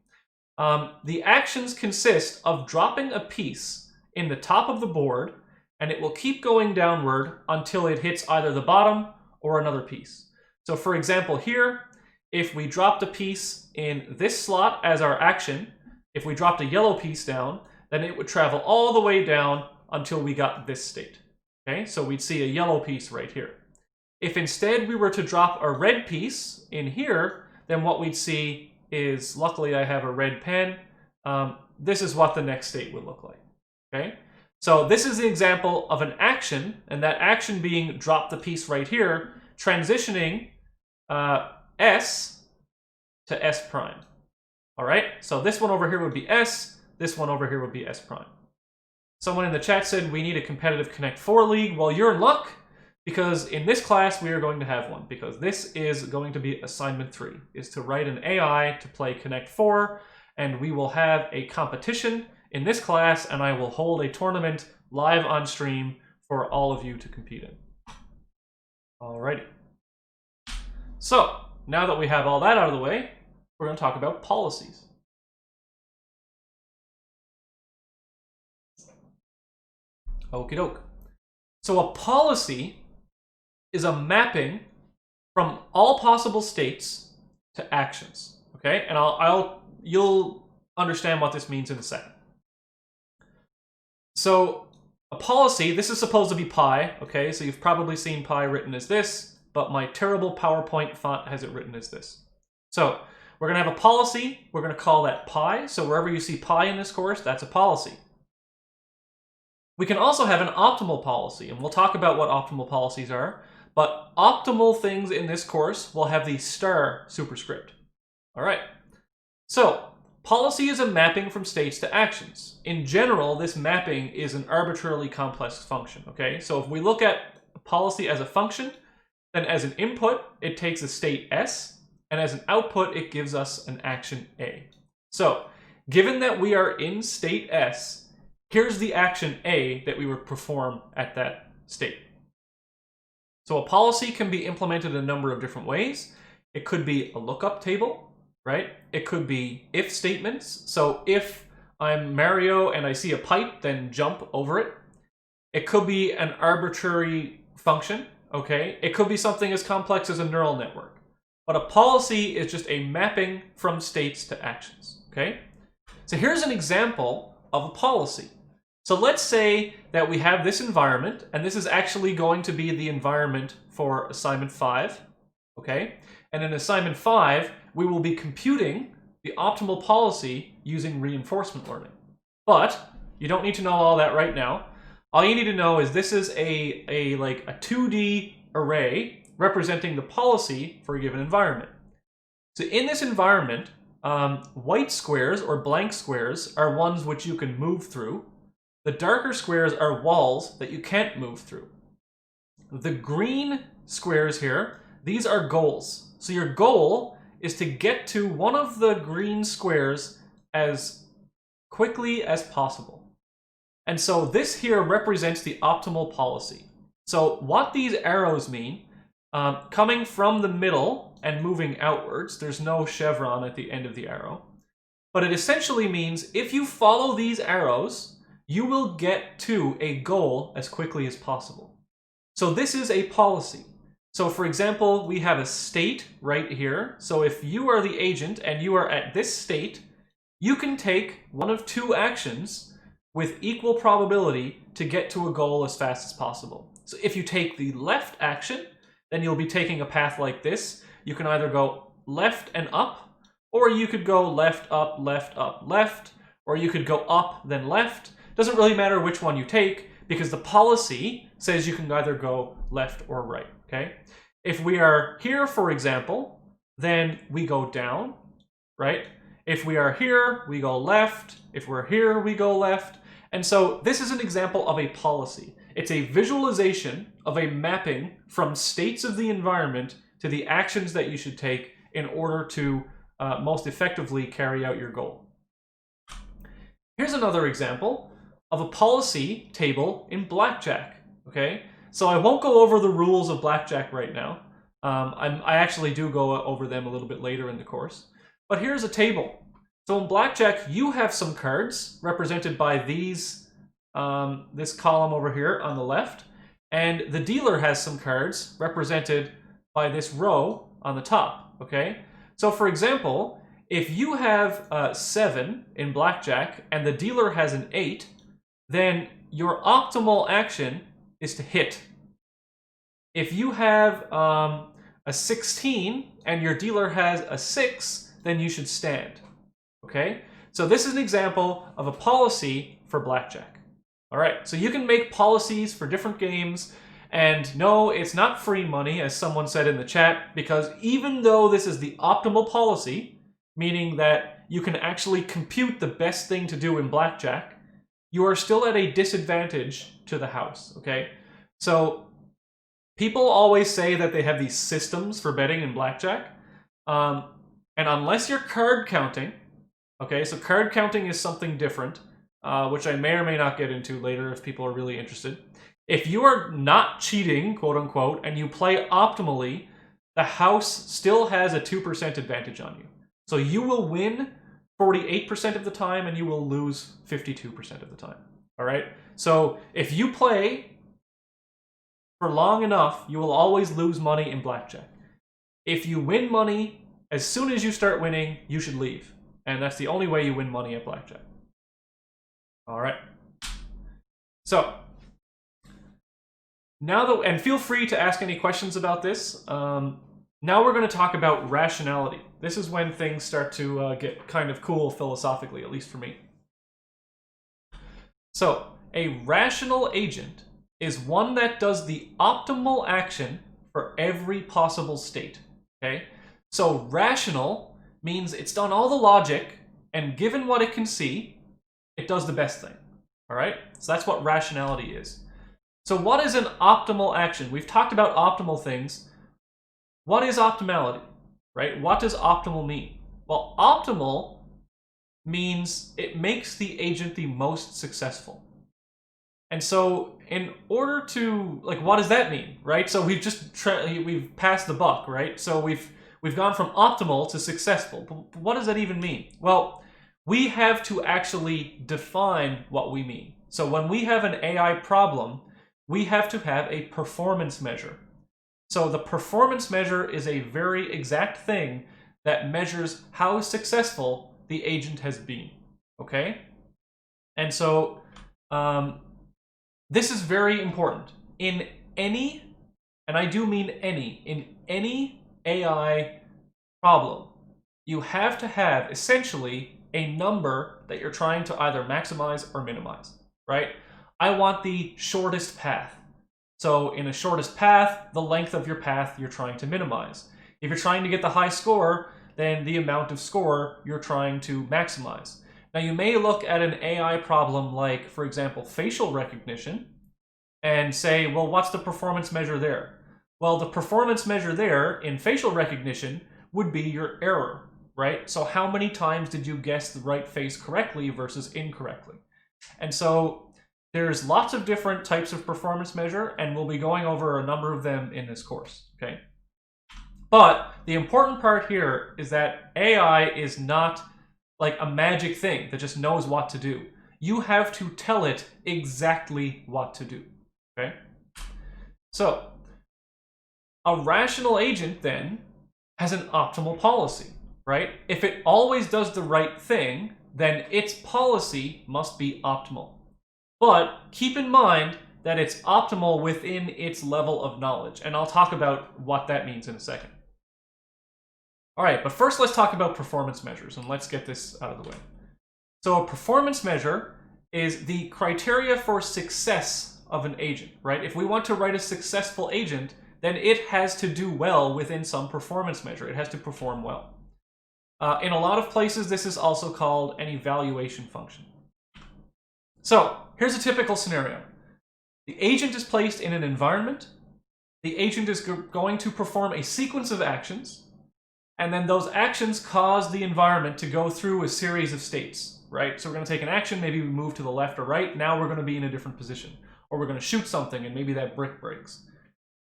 Speaker 1: The actions consist of dropping a piece in the top of the board, and it will keep going downward until it hits either the bottom or another piece. So for example here, if we dropped a piece in this slot as our action, if we dropped a yellow piece down, then it would travel all the way down until we got this state. Okay, so we'd see a yellow piece right here. If instead we were to drop a red piece in here, then what we'd see is, luckily I have a red pen, this is what the next state would look like. Okay, so this is the example of an action, and that action being drop the piece right here, transitioning S to S prime. All right, so this one over here would be S, this one over here would be S prime. Someone in the chat said we need a competitive Connect 4 league. Well, you're in luck, because in this class we are going to have one, because this is going to be assignment 3, is to write an AI to play Connect 4, and we will have a competition in this class, and I will hold a tournament live on stream for all of you to compete in. Alrighty. So, now that we have all that out of the way, we're going to talk about policies. Okie doke. So a policy is a mapping from all possible states to actions. Okay, and you'll understand what this means in a second. So a policy, this is supposed to be pi, okay? So you've probably seen pi written as this, but my terrible PowerPoint font has it written as this. So we're gonna have a policy, we're gonna call that pi. So wherever you see pi in this course, that's a policy. We can also have an optimal policy, and we'll talk about what optimal policies are, but optimal things in this course will have the star superscript. All right, so policy is a mapping from states to actions. In general, this mapping is an arbitrarily complex function, okay? So if we look at policy as a function, then as an input, it takes a state S, and as an output, it gives us an action A. So given that we are in state S, here's the action A that we would perform at that state. So a policy can be implemented a number of different ways. It could be a lookup table, right? It could be if statements. So if I'm Mario and I see a pipe, then jump over it. It could be an arbitrary function, okay? It could be something as complex as a neural network. But a policy is just a mapping from states to actions, okay? So here's an example of a policy. So let's say that we have this environment, and this is actually going to be the environment for assignment 5, okay? And in assignment 5, we will be computing the optimal policy using reinforcement learning. But you don't need to know all that right now. All you need to know is this is a 2D array representing the policy for a given environment. So in this environment, white squares or blank squares are ones which you can move through. The darker squares are walls that you can't move through. The green squares here, these are goals. So your goal is to get to one of the green squares as quickly as possible. And so this here represents the optimal policy. So what these arrows mean, coming from the middle and moving outwards, there's no chevron at the end of the arrow, but it essentially means if you follow these arrows, you will get to a goal as quickly as possible. So this is a policy. So for example, we have a state right here. So if you are the agent and you are at this state, you can take one of two actions with equal probability to get to a goal as fast as possible. So if you take the left action, then you'll be taking a path like this. You can either go left and up, or you could go left, up, left, or you could go up, then left. Doesn't really matter which one you take because the policy says you can either go left or right, okay? If we are here, for example, then we go down, right? If we are here, we go left. If we're here, we go left. And so this is an example of a policy. It's a visualization of a mapping from states of the environment to the actions that you should take in order to most effectively carry out your goal. Here's another example of a policy table in blackjack, okay? So I won't go over the rules of blackjack right now. I actually do go over them a little bit later in the course. But here's a table. So in blackjack, you have some cards represented by these, this column over here on the left, and the dealer has some cards represented by this row on the top, okay? So for example, if you have 7 in blackjack and the dealer has an 8, then your optimal action is to hit. If you have a 16 and your dealer has a 6, then you should stand, okay? So this is an example of a policy for blackjack. All right, so you can make policies for different games, and no, it's not free money, as someone said in the chat, because even though this is the optimal policy, meaning that you can actually compute the best thing to do in blackjack, you are still at a disadvantage to the house, okay? So people always say that they have these systems for betting in blackjack, and unless you're card counting, okay, so card counting is something different, which I may or may not get into later if people are really interested. If you are not cheating, quote unquote, and you play optimally, the house still has a 2% advantage on you. So you will win 48% of the time and you will lose 52% of the time. All right? So if you play for long enough, you will always lose money in blackjack. If you win money, as soon as you start winning, you should leave. And that's the only way you win money at blackjack. All right. So, and feel free to ask any questions about this. Now we're going to talk about rationality. This is when things start to get kind of cool philosophically, at least for me. So, a rational agent is one that does the optimal action for every possible state. Okay? So, rational means it's done all the logic, and given what it can see, it does the best thing. All right? So that's what rationality is. So what is an optimal action? We've talked about optimal things. What is optimality, right? What does optimal mean? Well, optimal means it makes the agent the most successful. And so in order to, like, what does that mean, right? So we've passed the buck, right? So we've gone from optimal to successful. But what does that even mean? Well, we have to actually define what we mean. So when we have an AI problem, we have to have a performance measure. So the performance measure is a very exact thing that measures how successful the agent has been, okay? And so this is very important. In any, and I do mean any, in any AI problem, you have to have essentially a number that you're trying to either maximize or minimize, right? I want the shortest path. So in a shortest path, the length of your path you're trying to minimize. If you're trying to get the high score, then the amount of score you're trying to maximize. Now you may look at an AI problem like, for example, facial recognition, and say, well, what's the performance measure there? Well, the performance measure there in facial recognition would be your error, right? So how many times did you guess the right face correctly versus incorrectly? And so there's lots of different types of performance measure, and we'll be going over a number of them in this course, okay? But the important part here is that AI is not like a magic thing that just knows what to do. You have to tell it exactly what to do, okay? So, a rational agent then has an optimal policy, right? If it always does the right thing, then its policy must be optimal. But keep in mind that it's optimal within its level of knowledge, and I'll talk about what that means in a second. All right, but first let's talk about performance measures, and let's get this out of the way. So a performance measure is the criteria for success of an agent, right? If we want to write a successful agent, then it has to do well within some performance measure. It has to perform well. In a lot of places, this is also called an evaluation function. So here's a typical scenario. The agent is placed in an environment. The agent is going to perform a sequence of actions, and then those actions cause the environment to go through a series of states, right? So we're going to take an action, maybe we move to the left or right. Now we're going to be in a different position. Or we're going to shoot something, and maybe that brick breaks.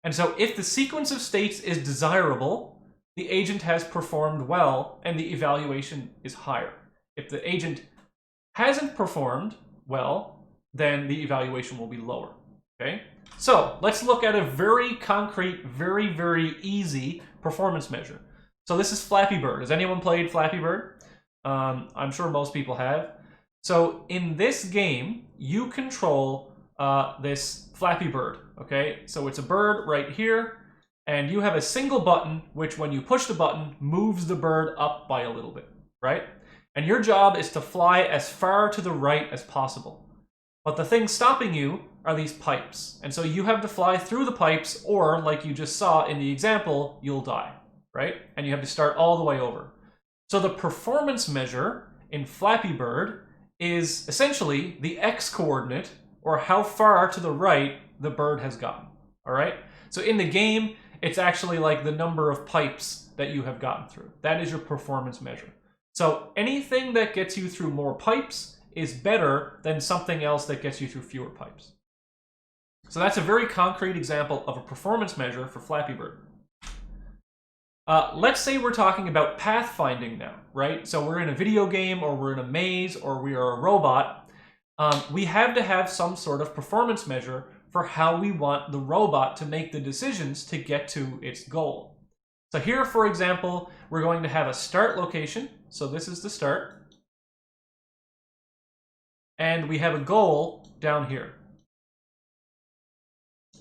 Speaker 1: And so if the sequence of states is desirable, the agent has performed well, and the evaluation is higher. If the agent hasn't performed well, then the evaluation will be lower, okay? So let's look at a very concrete, very, very easy performance measure. So this is Flappy Bird. Has anyone played Flappy Bird? I'm sure most people have. So in this game, you control this Flappy Bird, okay? So it's a bird right here, and you have a single button, which when you push the button, moves the bird up by a little bit, right? And your job is to fly as far to the right as possible. But the thing stopping you are these pipes. And so you have to fly through the pipes, or like you just saw in the example, you'll die, right? And you have to start all the way over. So the performance measure in Flappy Bird is essentially the x coordinate, or how far to the right the bird has gotten, all right? So in the game, it's actually like the number of pipes that you have gotten through. That is your performance measure. So anything that gets you through more pipes is better than something else that gets you through fewer pipes. So that's a very concrete example of a performance measure for Flappy Bird. Let's say we're talking about pathfinding now, right? So we're in a video game, or we're in a maze, or we are a robot, we have to have some sort of performance measure for how we want the robot to make the decisions to get to its goal. So here, for example, we're going to have a start location. So this is the start. And we have a goal down here.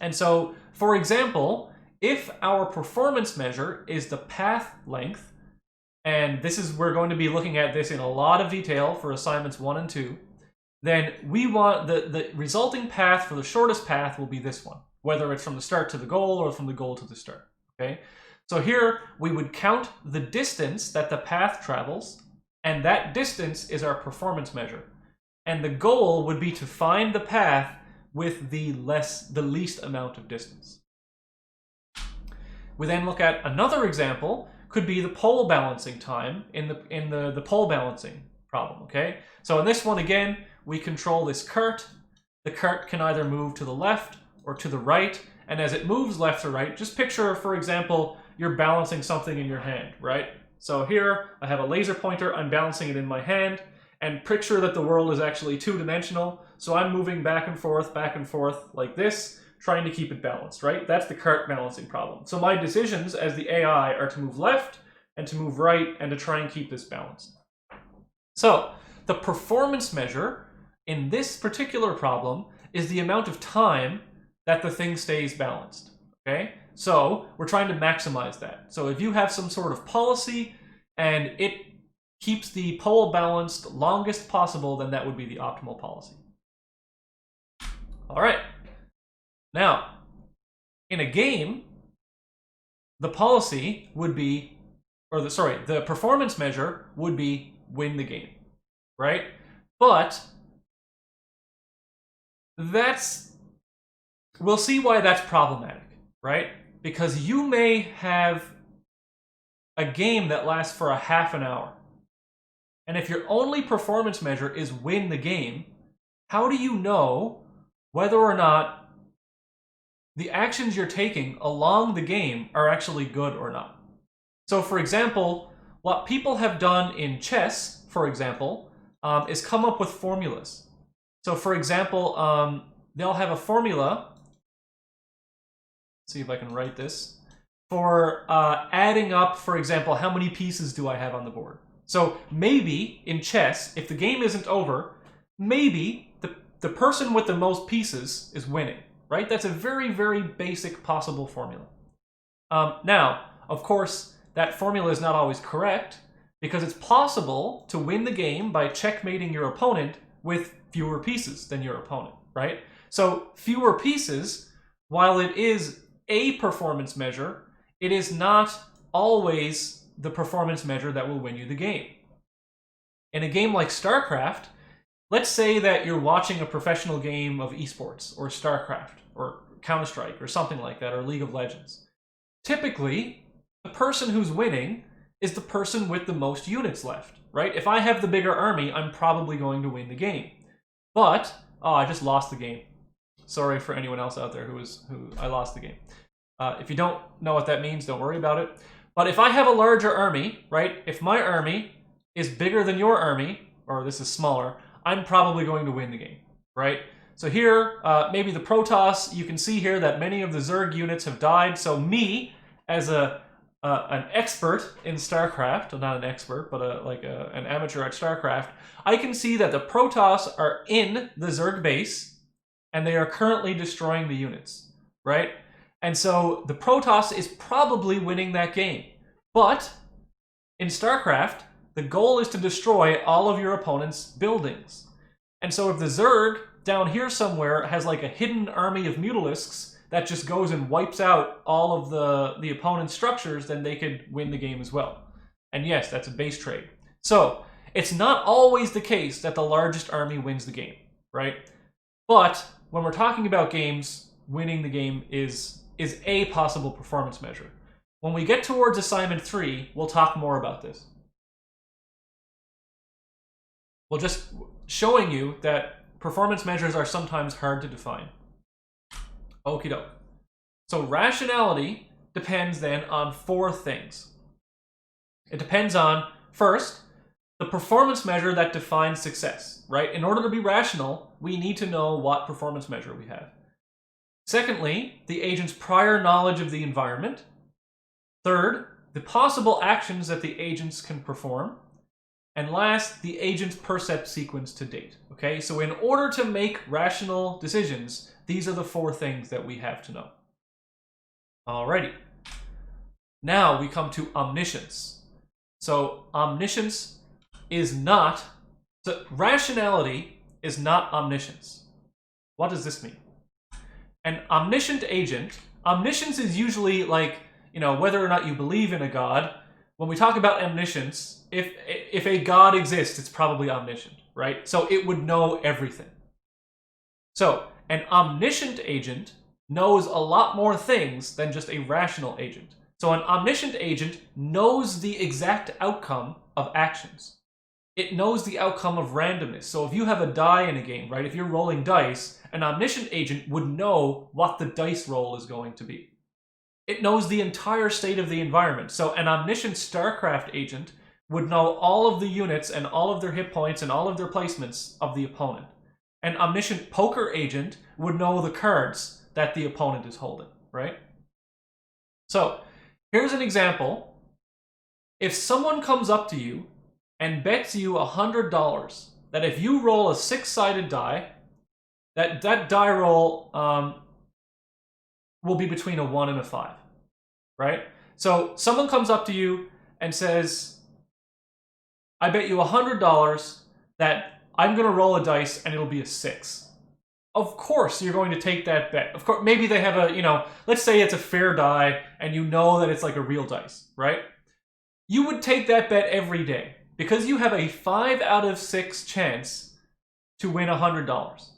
Speaker 1: And so, for example, if our performance measure is the path length, and we're going to be looking at this in a lot of detail for assignments 1 and 2, then we want the resulting path for the shortest path will be this one, whether it's from the start to the goal or from the goal to the start, okay? So here we would count the distance that the path travels, and that distance is our performance measure. And the goal would be to find the path with the least amount of distance. We then look at another example, could be the pole balancing time in the pole balancing problem, okay? So in this one, again, we control this cart. The cart can either move to the left or to the right, and as it moves left or right, just picture, for example, you're balancing something in your hand, right? So here, I have a laser pointer, I'm balancing it in my hand, and picture that the world is actually two-dimensional, so I'm moving back and forth like this, trying to keep it balanced, right? That's the cart balancing problem. So my decisions as the AI are to move left and to move right and to try and keep this balanced. So the performance measure in this particular problem is the amount of time that the thing stays balanced, okay? So we're trying to maximize that. So if you have some sort of policy and it keeps the pole balanced longest possible, then that would be the optimal policy. All right. Now, in a game, the policy would be, the performance measure would be win the game, right? But we'll see why that's problematic, right? Because you may have a game that lasts for a half an hour. And if your only performance measure is win the game, how do you know whether or not the actions you're taking along the game are actually good or not? So for example, what people have done in chess, for example, is come up with formulas. So for example, they'll have a formula, let's see if I can write this, for adding up, for example, how many pieces do I have on the board? So maybe in chess, if the game isn't over, maybe the person with the most pieces is winning, right? That's a very, very basic possible formula. Now, of course, that formula is not always correct because it's possible to win the game by checkmating your opponent with fewer pieces than your opponent, right? So fewer pieces, while it is a performance measure, it is not always the performance measure that will win you the game. In a game like StarCraft, let's say that you're watching a professional game of esports, or StarCraft, or Counter-Strike, or something like that, or League of Legends. Typically, the person who's winning is the person with the most units left, right? If I have the bigger army, I'm probably going to win the game. But, I just lost the game. Sorry for anyone else out there who I lost the game. If you don't know what that means, don't worry about it. But if I have a larger army, right? If my army is bigger than your army, or this is smaller, I'm probably going to win the game, right? So here, maybe the Protoss, you can see here that many of the Zerg units have died. So me, as an expert in StarCraft, not an expert, but an amateur at StarCraft, I can see that the Protoss are in the Zerg base, and they are currently destroying the units, right? And so the Protoss is probably winning that game. But in StarCraft, the goal is to destroy all of your opponent's buildings. And so if the Zerg down here somewhere has like a hidden army of Mutalisks that just goes and wipes out all of the opponent's structures, then they could win the game as well. And yes, that's a base trade. So it's not always the case that the largest army wins the game, right? But when we're talking about games, winning the game is a possible performance measure. When we get towards assignment 3, we'll talk more about this. Well, just showing you that performance measures are sometimes hard to define. Okie doke. So rationality depends then on 4 things. It depends on, first, the performance measure that defines success, right? In order to be rational, we need to know what performance measure we have. Secondly, the agent's prior knowledge of the environment. Third, the possible actions that the agents can perform. And last, the agent's percept sequence to date. Okay, so in order to make rational decisions, these are the 4 things that we have to know. Alrighty. Now we come to omniscience. So omniscience is not, so rationality is not omniscience. What does this mean? An omniscient agent, omniscience is usually like, whether or not you believe in a god. When we talk about omniscience, if a god exists, it's probably omniscient, right? So it would know everything. So an omniscient agent knows a lot more things than just a rational agent. So an omniscient agent knows the exact outcome of actions. It knows the outcome of randomness. So if you have a die in a game, right? If you're rolling dice, an omniscient agent would know what the dice roll is going to be. It knows the entire state of the environment. So an omniscient StarCraft agent would know all of the units and all of their hit points and all of their placements of the opponent. An omniscient poker agent would know the cards that the opponent is holding, right? So here's an example. If someone comes up to you and bets you $100 that if you roll a 6-sided die, that die roll will be between a 1 and a 5, right? So someone comes up to you and says, I bet you $100 that I'm going to roll a dice and it'll be a 6. Of course you're going to take that bet. Of course, maybe they have a, let's say it's a fair die and you know that it's like a real dice, right? You would take that bet every day because you have a 5 out of 6 chance to win $100,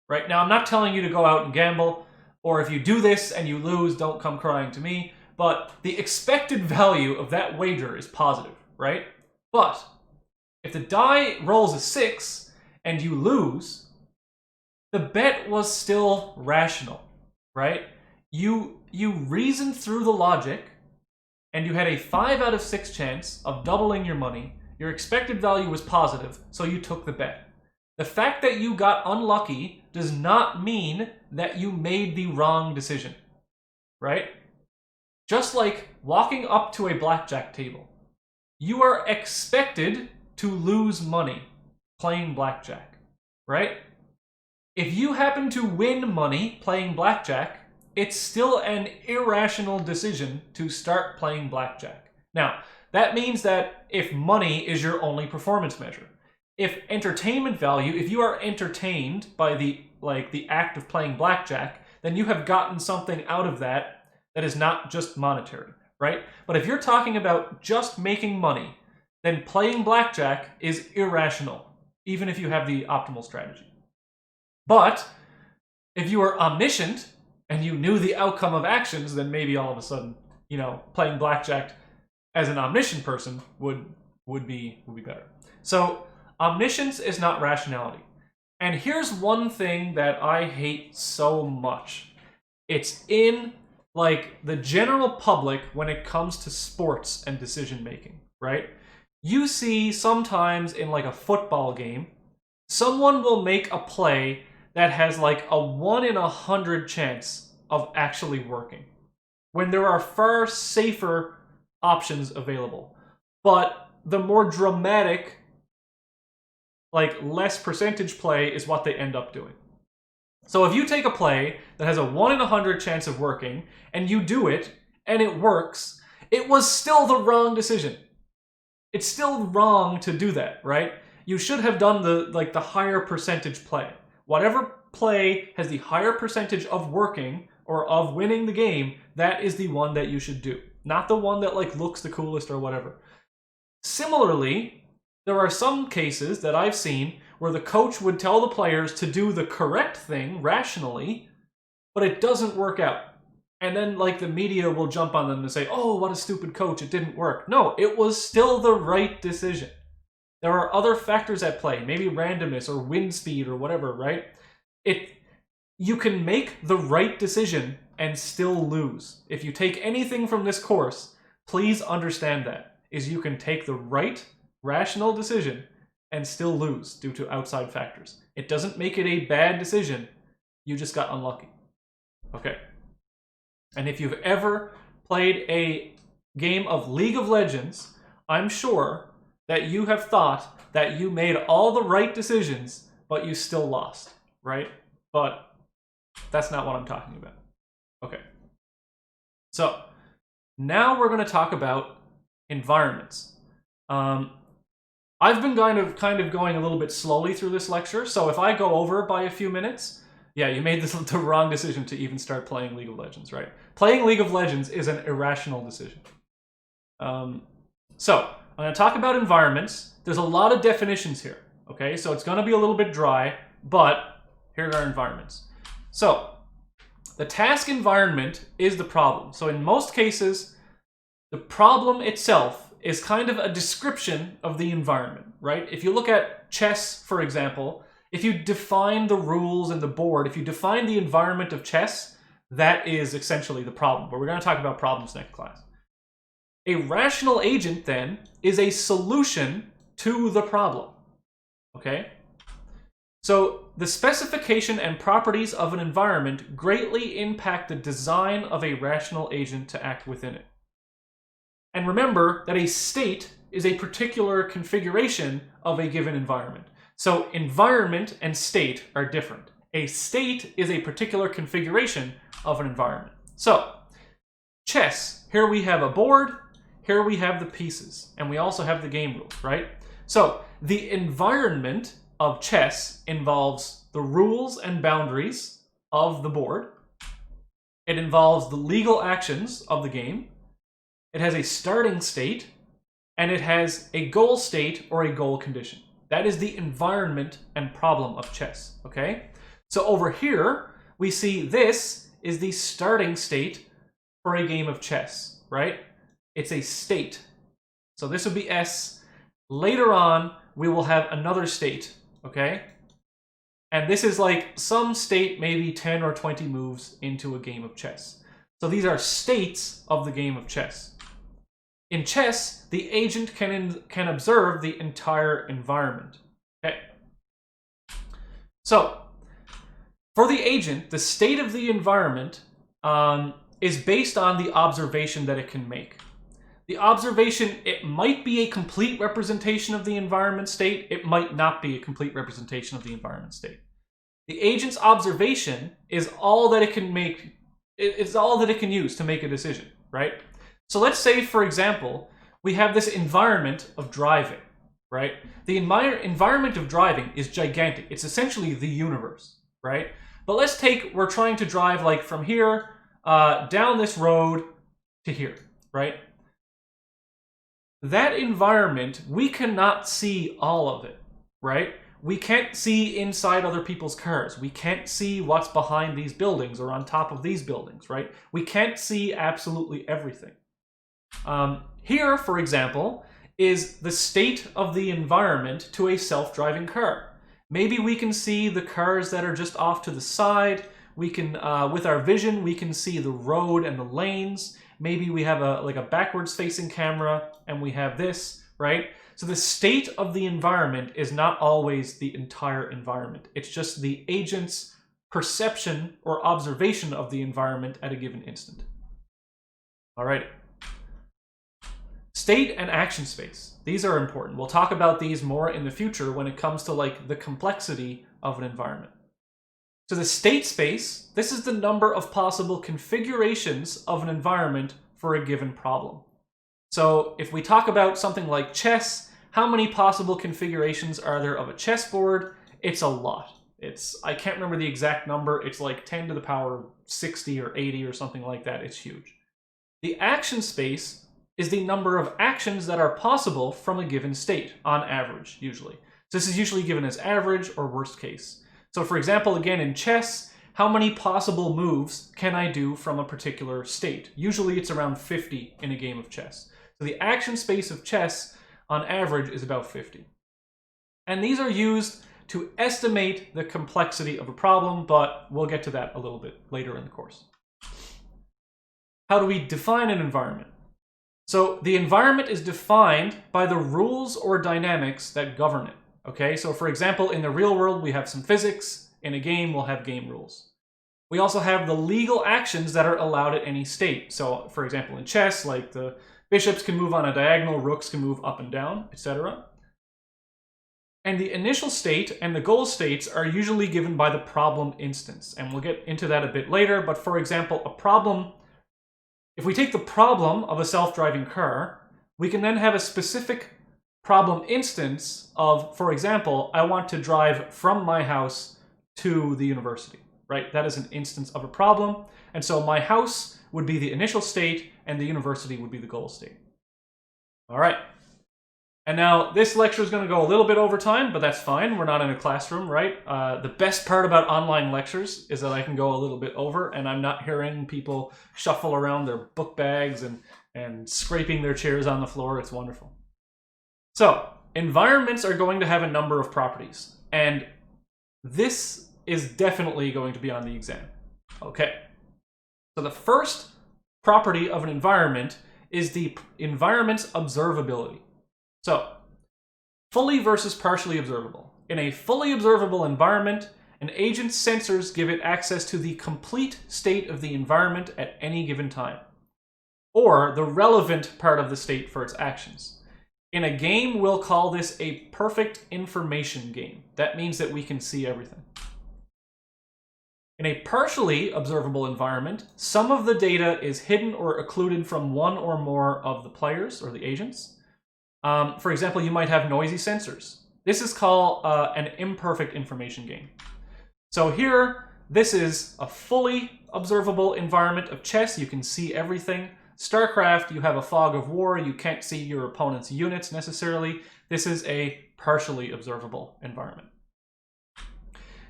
Speaker 1: right? Now, I'm not telling you to go out and gamble, or if you do this and you lose, don't come crying to me, but the expected value of that wager is positive, right? But if the die rolls a 6 and you lose, the bet was still rational, right? You reasoned through the logic and you had a 5 out of 6 chance of doubling your money. Your expected value was positive, so you took the bet. The fact that you got unlucky does not mean that you made the wrong decision, right? Just like walking up to a blackjack table, you are expected to lose money playing blackjack, right? If you happen to win money playing blackjack, it's still an irrational decision to start playing blackjack. Now, that means that if money is your only performance measure, if entertainment value, if you are entertained by the act of playing blackjack, then you have gotten something out of that is not just monetary, right? But if you're talking about just making money, then playing blackjack is irrational, even if you have the optimal strategy. But if you are omniscient and you knew the outcome of actions, then maybe all of a sudden, playing blackjack as an omniscient person would be better. So omniscience is not rationality. And here's one thing that I hate so much. It's in the general public when it comes to sports and decision making, right? You see sometimes in a football game, someone will make a play that has a 1 in 100 chance of actually working, when there are far safer options available. But the more dramatic, less percentage play is what they end up doing. So if you take a play that has a 1 in 100 chance of working, and you do it, and it works, it was still the wrong decision. It's still wrong to do that, right? You should have done the higher percentage play. Whatever play has the higher percentage of working or of winning the game, that is the one that you should do. Not the one that looks the coolest or whatever. Similarly, there are some cases that I've seen where the coach would tell the players to do the correct thing rationally, but it doesn't work out. And then the media will jump on them and say, oh, what a stupid coach, it didn't work. No, it was still the right decision. There are other factors at play, maybe randomness or wind speed or whatever, right? You can make the right decision and still lose. If you take anything from this course, please understand that, is you can take the right rational decision and still lose due to outside factors. It doesn't make it a bad decision. You just got unlucky. Okay. And if you've ever played a game of League of Legends, I'm sure that you have thought that you made all the right decisions, but you still lost, right? But that's not what I'm talking about. Okay. So now we're going to talk about environments. I've been kind of going a little bit slowly through this lecture, so if I go over by a few minutes, yeah, you made the wrong decision to even start playing League of Legends, right? Playing League of Legends is an irrational decision. So I'm going to talk about environments. There's a lot of definitions here, okay? So it's going to be a little bit dry, but here are environments. So the task environment is the problem. So in most cases, the problem itself is kind of a description of the environment, right? If you look at chess, for example, if you define the rules and the board, if you define the environment of chess, that is essentially the problem. But we're going to talk about problems next class. A rational agent, then, is a solution to the problem, okay? So the specification and properties of an environment greatly impact the design of a rational agent to act within it. And remember that a state is a particular configuration of a given environment. So environment and state are different. A state is a particular configuration of an environment. So chess, here we have a board, here we have the pieces, and we also have the game rules, right? So the environment of chess involves the rules and boundaries of the board. It involves the legal actions of the game. It has a starting state, and it has a goal state or a goal condition. That is the environment and problem of chess, okay? So over here, we see this is the starting state for a game of chess, right? It's a state. So this would be S. Later on, we will have another state, okay? And this is like some state, maybe 10 or 20 moves into a game of chess. So these are states of the game of chess. In chess, the agent can observe the entire environment. Okay. So, for the agent, the state of the environment is based on the observation that it can make. The observation, it might be a complete representation of the environment state. It might not be a complete representation of the environment state. The agent's observation is all that it can make. It's all that it can use to make a decision, right? So let's say, for example, we have this environment of driving, right? The environment of driving is gigantic. It's essentially the universe, right? But let's take, we're trying to drive like from here down this road to here, right? That environment, we cannot see all of it, right? We can't see inside other people's cars. We can't see what's behind these buildings or on top of these buildings, right? We can't see absolutely everything. Here, for example, is the state of the environment to a self-driving car. Maybe we can see the cars that are just off to the side. We can, with our vision, we can see the road and the lanes. Maybe we have a backwards-facing camera, and we have this, right? So the state of the environment is not always the entire environment. It's just the agent's perception or observation of the environment at a given instant. All right. State and action space. These are important. We'll talk about these more in the future when it comes to like the complexity of an environment. So the state space, this is the number of possible configurations of an environment for a given problem. So if we talk about something like chess, how many possible configurations are there of a chessboard? It's a lot. I can't remember the exact number. It's like 10 to the power 60 or 80 or something like that. It's huge. The action space is the number of actions that are possible from a given state, on average, usually. So this is usually given as average or worst case. So for example, again, in chess, how many possible moves can I do from a particular state? Usually it's around 50 in a game of chess. So the action space of chess, on average, is about 50. And these are used to estimate the complexity of a problem, but we'll get to that a little bit later in the course. How do we define an environment? So the environment is defined by the rules or dynamics that govern it. Okay, so for example, in the real world, we have some physics. In a game, we'll have game rules. We also have the legal actions that are allowed at any state. So for example, in chess, like the bishops can move on a diagonal, rooks can move up and down, etc. And the initial state and the goal states are usually given by the problem instance. And we'll get into that a bit later, but for example, a problem, if we take the problem of a self-driving car, we can then have a specific problem instance of, for example, I want to drive from my house to the university, right? That is an instance of a problem. And so my house would be the initial state and the university would be the goal state. All right. And now this lecture is going to go a little bit over time, but that's fine. We're not in a classroom, right? The best part about online lectures is that I can go a little bit over and I'm not hearing people shuffle around their book bags and scraping their chairs on the floor. It's wonderful. So environments are going to have a number of properties, and this is definitely going to be on the exam. Okay. So the first property of an environment is the environment's observability. So, fully versus partially observable. In a fully observable environment, an agent's sensors give it access to the complete state of the environment at any given time, or the relevant part of the state for its actions. In a game, we'll call this a perfect information game. That means that we can see everything. In a partially observable environment, some of the data is hidden or occluded from one or more of the players or the agents. For example, you might have noisy sensors. This is called an imperfect information game. So here, this is a fully observable environment of chess. You can see everything. StarCraft, you have a fog of war. You can't see your opponent's units necessarily. This is a partially observable environment.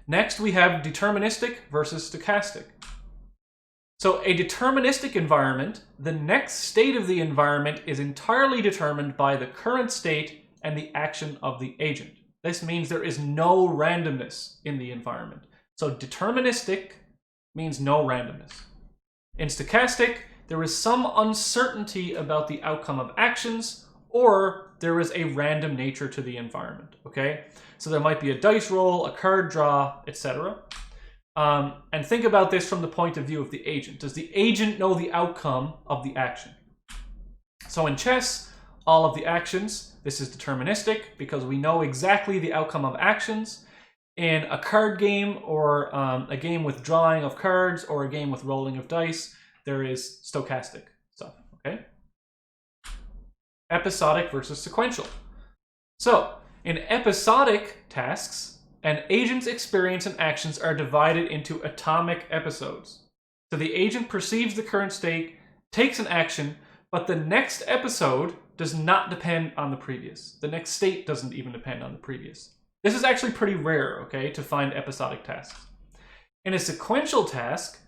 Speaker 1: Next, we have deterministic versus stochastic. So a deterministic environment, the next state of the environment is entirely determined by the current state and the action of the agent. This means there is no randomness in the environment. So deterministic means no randomness. In stochastic, there is some uncertainty about the outcome of actions, or there is a random nature to the environment, okay? So there might be a dice roll, a card draw, etc. And think about this from the point of view of the agent. Does the agent know the outcome of the action? So in chess, all of the actions, this is deterministic because we know exactly the outcome of actions. In a card game or a game with drawing of cards or a game with rolling of dice, there is stochastic stuff, okay? Episodic versus sequential. So in episodic tasks, an agent's experience and actions are divided into atomic episodes. So the agent perceives the current state, takes an action, but the next episode does not depend on the previous. The next state doesn't even depend on the previous. This is actually pretty rare, okay, to find episodic tasks. In a sequential task,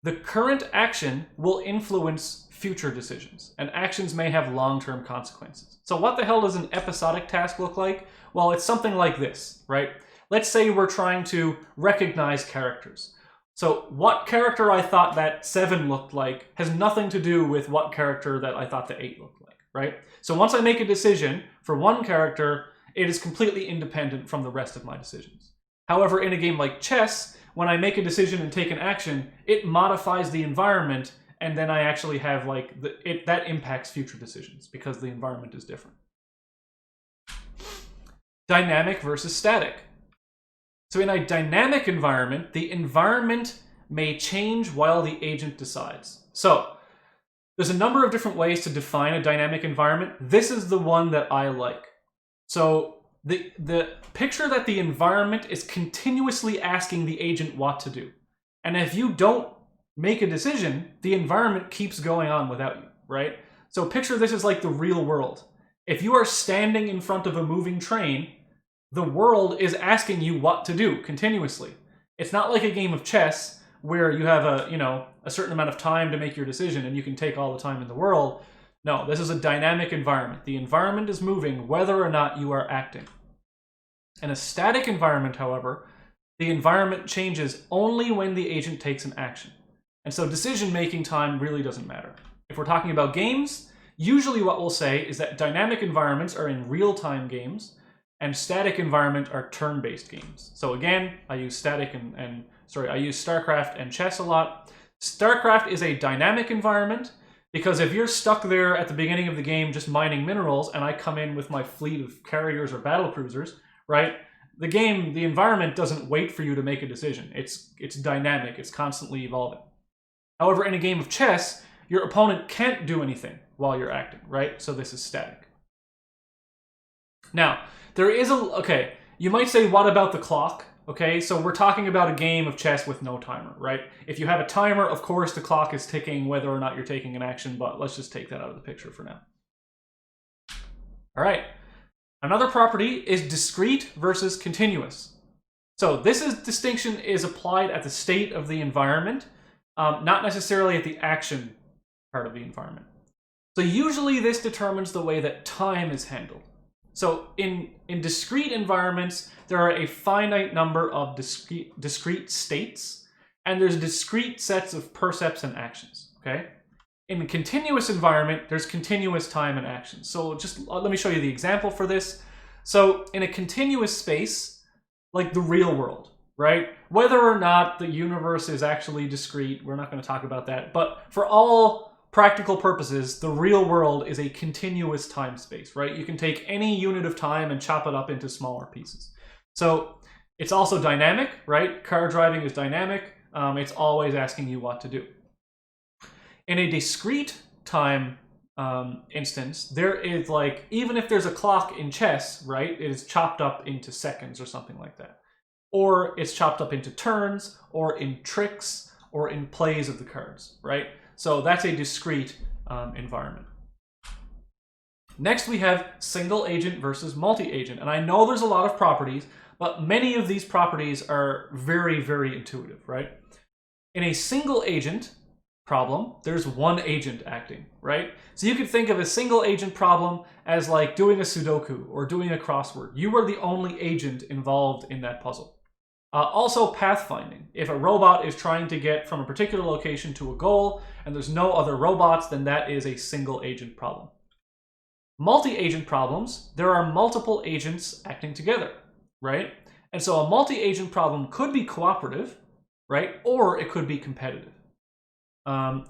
Speaker 1: the current action will influence future decisions, and actions may have long-term consequences. So what the hell does an episodic task look like? Well, it's something like this, right? Let's say we're trying to recognize characters. So what character I thought that 7 looked like has nothing to do with what character that I thought the 8 looked like, right? So once I make a decision for one character, it is completely independent from the rest of my decisions. However, in a game like chess, when I make a decision and take an action, it modifies the environment, and then I actually have like that impacts future decisions because the environment is different. Dynamic versus static. So in a dynamic environment, the environment may change while the agent decides. So there's a number of different ways to define a dynamic environment. This is the one that I like. So the picture that the environment is continuously asking the agent what to do. And if you don't make a decision, the environment keeps going on without you, right? So picture this as like the real world. If you are standing in front of a moving train, the world is asking you what to do continuously. It's not like a game of chess where you have a certain amount of time to make your decision and you can take all the time in the world. No, this is a dynamic environment. The environment is moving whether or not you are acting. In a static environment, however, the environment changes only when the agent takes an action. And so decision-making time really doesn't matter. If we're talking about games, Usually what we'll say is that dynamic environments are in real-time games, and static environment are turn-based games. So again, I use I use StarCraft and chess a lot. StarCraft is a dynamic environment, because if you're stuck there at the beginning of the game just mining minerals, and I come in with my fleet of carriers or battle cruisers, right? The environment doesn't wait for you to make a decision. It's dynamic, it's constantly evolving. However, in a game of chess, your opponent can't do anything while you're acting, right? So this is static. Now, there is okay, you might say, what about the clock? Okay, so we're talking about a game of chess with no timer, right? If you have a timer, of course the clock is ticking whether or not you're taking an action, but let's just take that out of the picture for now. All right, another property is discrete versus continuous. So this distinction is applied at the state of the environment, not necessarily at the action part of the environment. So usually this determines the way that time is handled. So in discrete environments, there are a finite number of discrete states, and there's discrete sets of percepts and actions, okay? In a continuous environment, there's continuous time and actions. So just let me show you the example for this. So in a continuous space, like the real world, right? Whether or not the universe is actually discrete, we're not going to talk about that, but for all practical purposes, the real world is a continuous time space, right? You can take any unit of time and chop it up into smaller pieces. So it's also dynamic, right? Car driving is dynamic. It's always asking you what to do. In a discrete time instance, there is like, even if there's a clock in chess, right, it is chopped up into seconds or something like that. Or it's chopped up into turns, or in tricks, or in plays of the cards, right? So that's a discrete environment. Next we have single agent versus multi-agent. And I know there's a lot of properties, but many of these properties are very, very intuitive, right? In a single agent problem, there's one agent acting, right? So you could think of a single agent problem as like doing a Sudoku or doing a crossword. You are the only agent involved in that puzzle. Also pathfinding. If a robot is trying to get from a particular location to a goal and there's no other robots, then that is a single agent problem. Multi-agent problems, there are multiple agents acting together, right? And so a multi-agent problem could be cooperative, right? Or it could be competitive.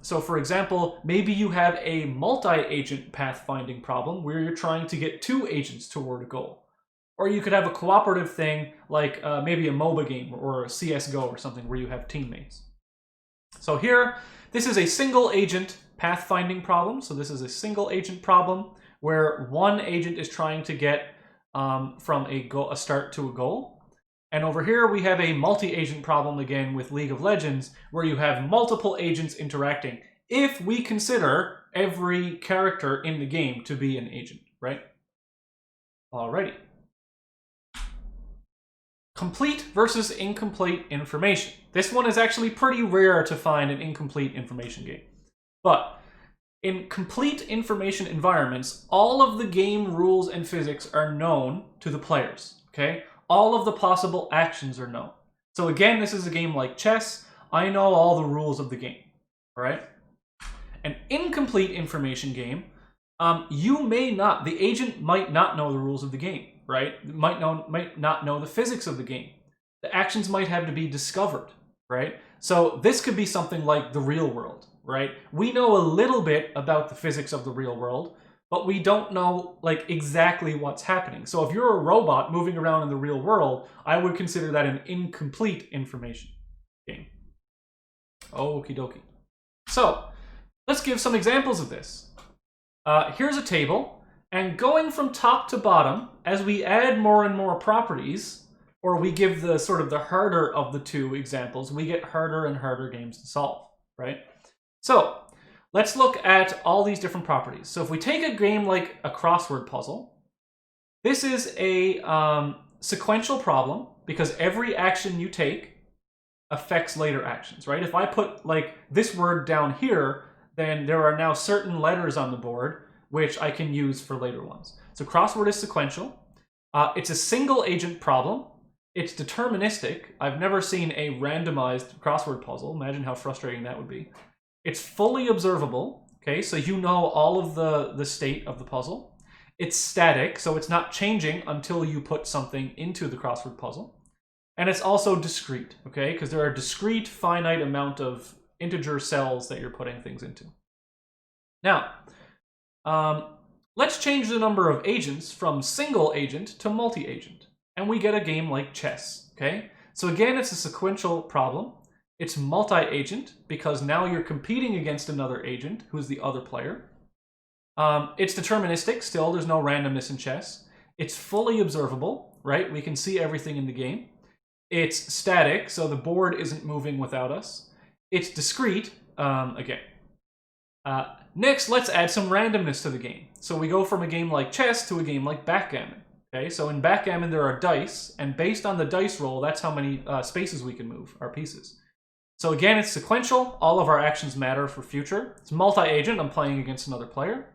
Speaker 1: So for example, maybe you have a multi-agent pathfinding problem where you're trying to get two agents toward a goal. Or you could have a cooperative thing like maybe a MOBA game or a CSGO or something where you have teammates. So here, this is a single agent pathfinding problem. So this is a single agent problem where one agent is trying to get from a start to a goal. And over here we have a multi-agent problem again with League of Legends where you have multiple agents interacting if we consider every character in the game to be an agent, right? Alrighty. Complete versus incomplete information. This one is actually pretty rare to find an incomplete information game. But in complete information environments, all of the game rules and physics are known to the players, okay? All of the possible actions are known. So again, this is a game like chess. I know all the rules of the game, all right? An incomplete information game, the agent might not know the rules of the game, right? Might not know the physics of the game. The actions might have to be discovered, right? So this could be something like the real world, right? We know a little bit about the physics of the real world, but we don't know like exactly what's happening. So if you're a robot moving around in the real world, I would consider that an incomplete information game. Okie dokie. So let's give some examples of this. Here's a table, and going from top to bottom, as we add more and more properties, or we give the sort of the harder of the two examples, we get harder and harder games to solve, right? So let's look at all these different properties. So if we take a game like a crossword puzzle, this is a sequential problem because every action you take affects later actions, right? If I put like this word down here, then there are now certain letters on the board which I can use for later ones. So crossword is sequential. It's a single agent problem. It's deterministic. I've never seen a randomized crossword puzzle. Imagine how frustrating that would be. It's fully observable, Okay, so you know all of the state of the puzzle. It's static, so it's not changing until you put something into the crossword puzzle. And it's also discrete, okay? Because there are discrete, finite amount of integer cells that you're putting things into. Now, let's change the number of agents from single agent to multi-agent. And we get a game like chess, okay? So again, it's a sequential problem. It's multi-agent because now you're competing against another agent who's the other player. It's deterministic still, there's no randomness in chess. It's fully observable, right? We can see everything in the game. It's static, so the board isn't moving without us. It's discrete, again. Next, let's add some randomness to the game. So we go from a game like chess to a game like backgammon. Okay, so in backgammon there are dice, and based on the dice roll, that's how many spaces we can move, our pieces. So again, it's sequential. All of our actions matter for future. It's multi-agent. I'm playing against another player.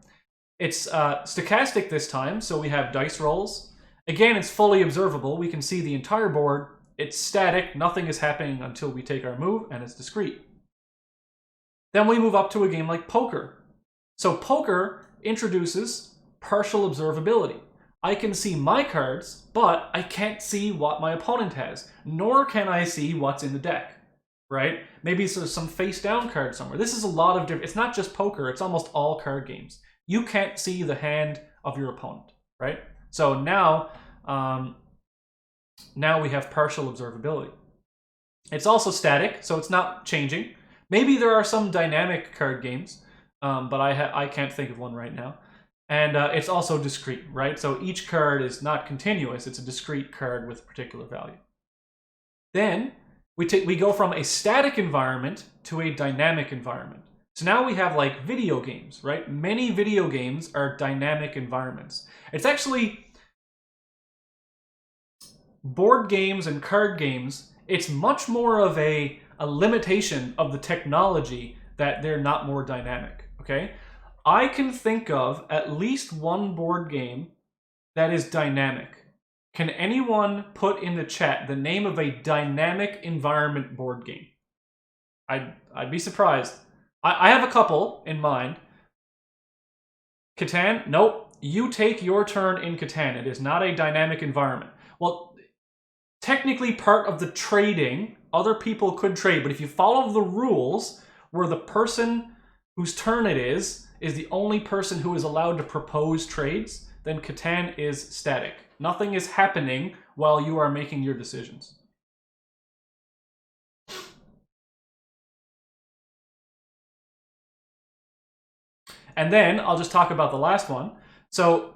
Speaker 1: It's stochastic this time, so we have dice rolls. Again, it's fully observable. We can see the entire board. It's static. Nothing is happening until we take our move, and it's discrete. Then we move up to a game like poker. So poker introduces partial observability. I can see my cards, but I can't see what my opponent has, nor can I see what's in the deck, right? Maybe there's some face-down card somewhere. This is a lot of different... It's not just poker, it's almost all card games. You can't see the hand of your opponent, right? So now we have partial observability. It's also static, so it's not changing. Maybe there are some dynamic card games, but I can't think of one right now. And it's also discrete, right? So each card is not continuous, it's a discrete card with a particular value. Then we go from a static environment to a dynamic environment. So now we have like video games, right? Many video games are dynamic environments. It's actually board games and card games, it's much more of a limitation of the technology that they're not more dynamic, okay? I can think of at least one board game that is dynamic. Can anyone put in the chat the name of a dynamic environment board game? I'd be surprised. I have a couple in mind. Catan? Nope. You take your turn in Catan. It is not a dynamic environment. Well, technically part of the trading, other people could trade, but if you follow the rules where the person whose turn it is the only person who is allowed to propose trades, then Catan is static. Nothing is happening while you are making your decisions. And then I'll just talk about the last one. So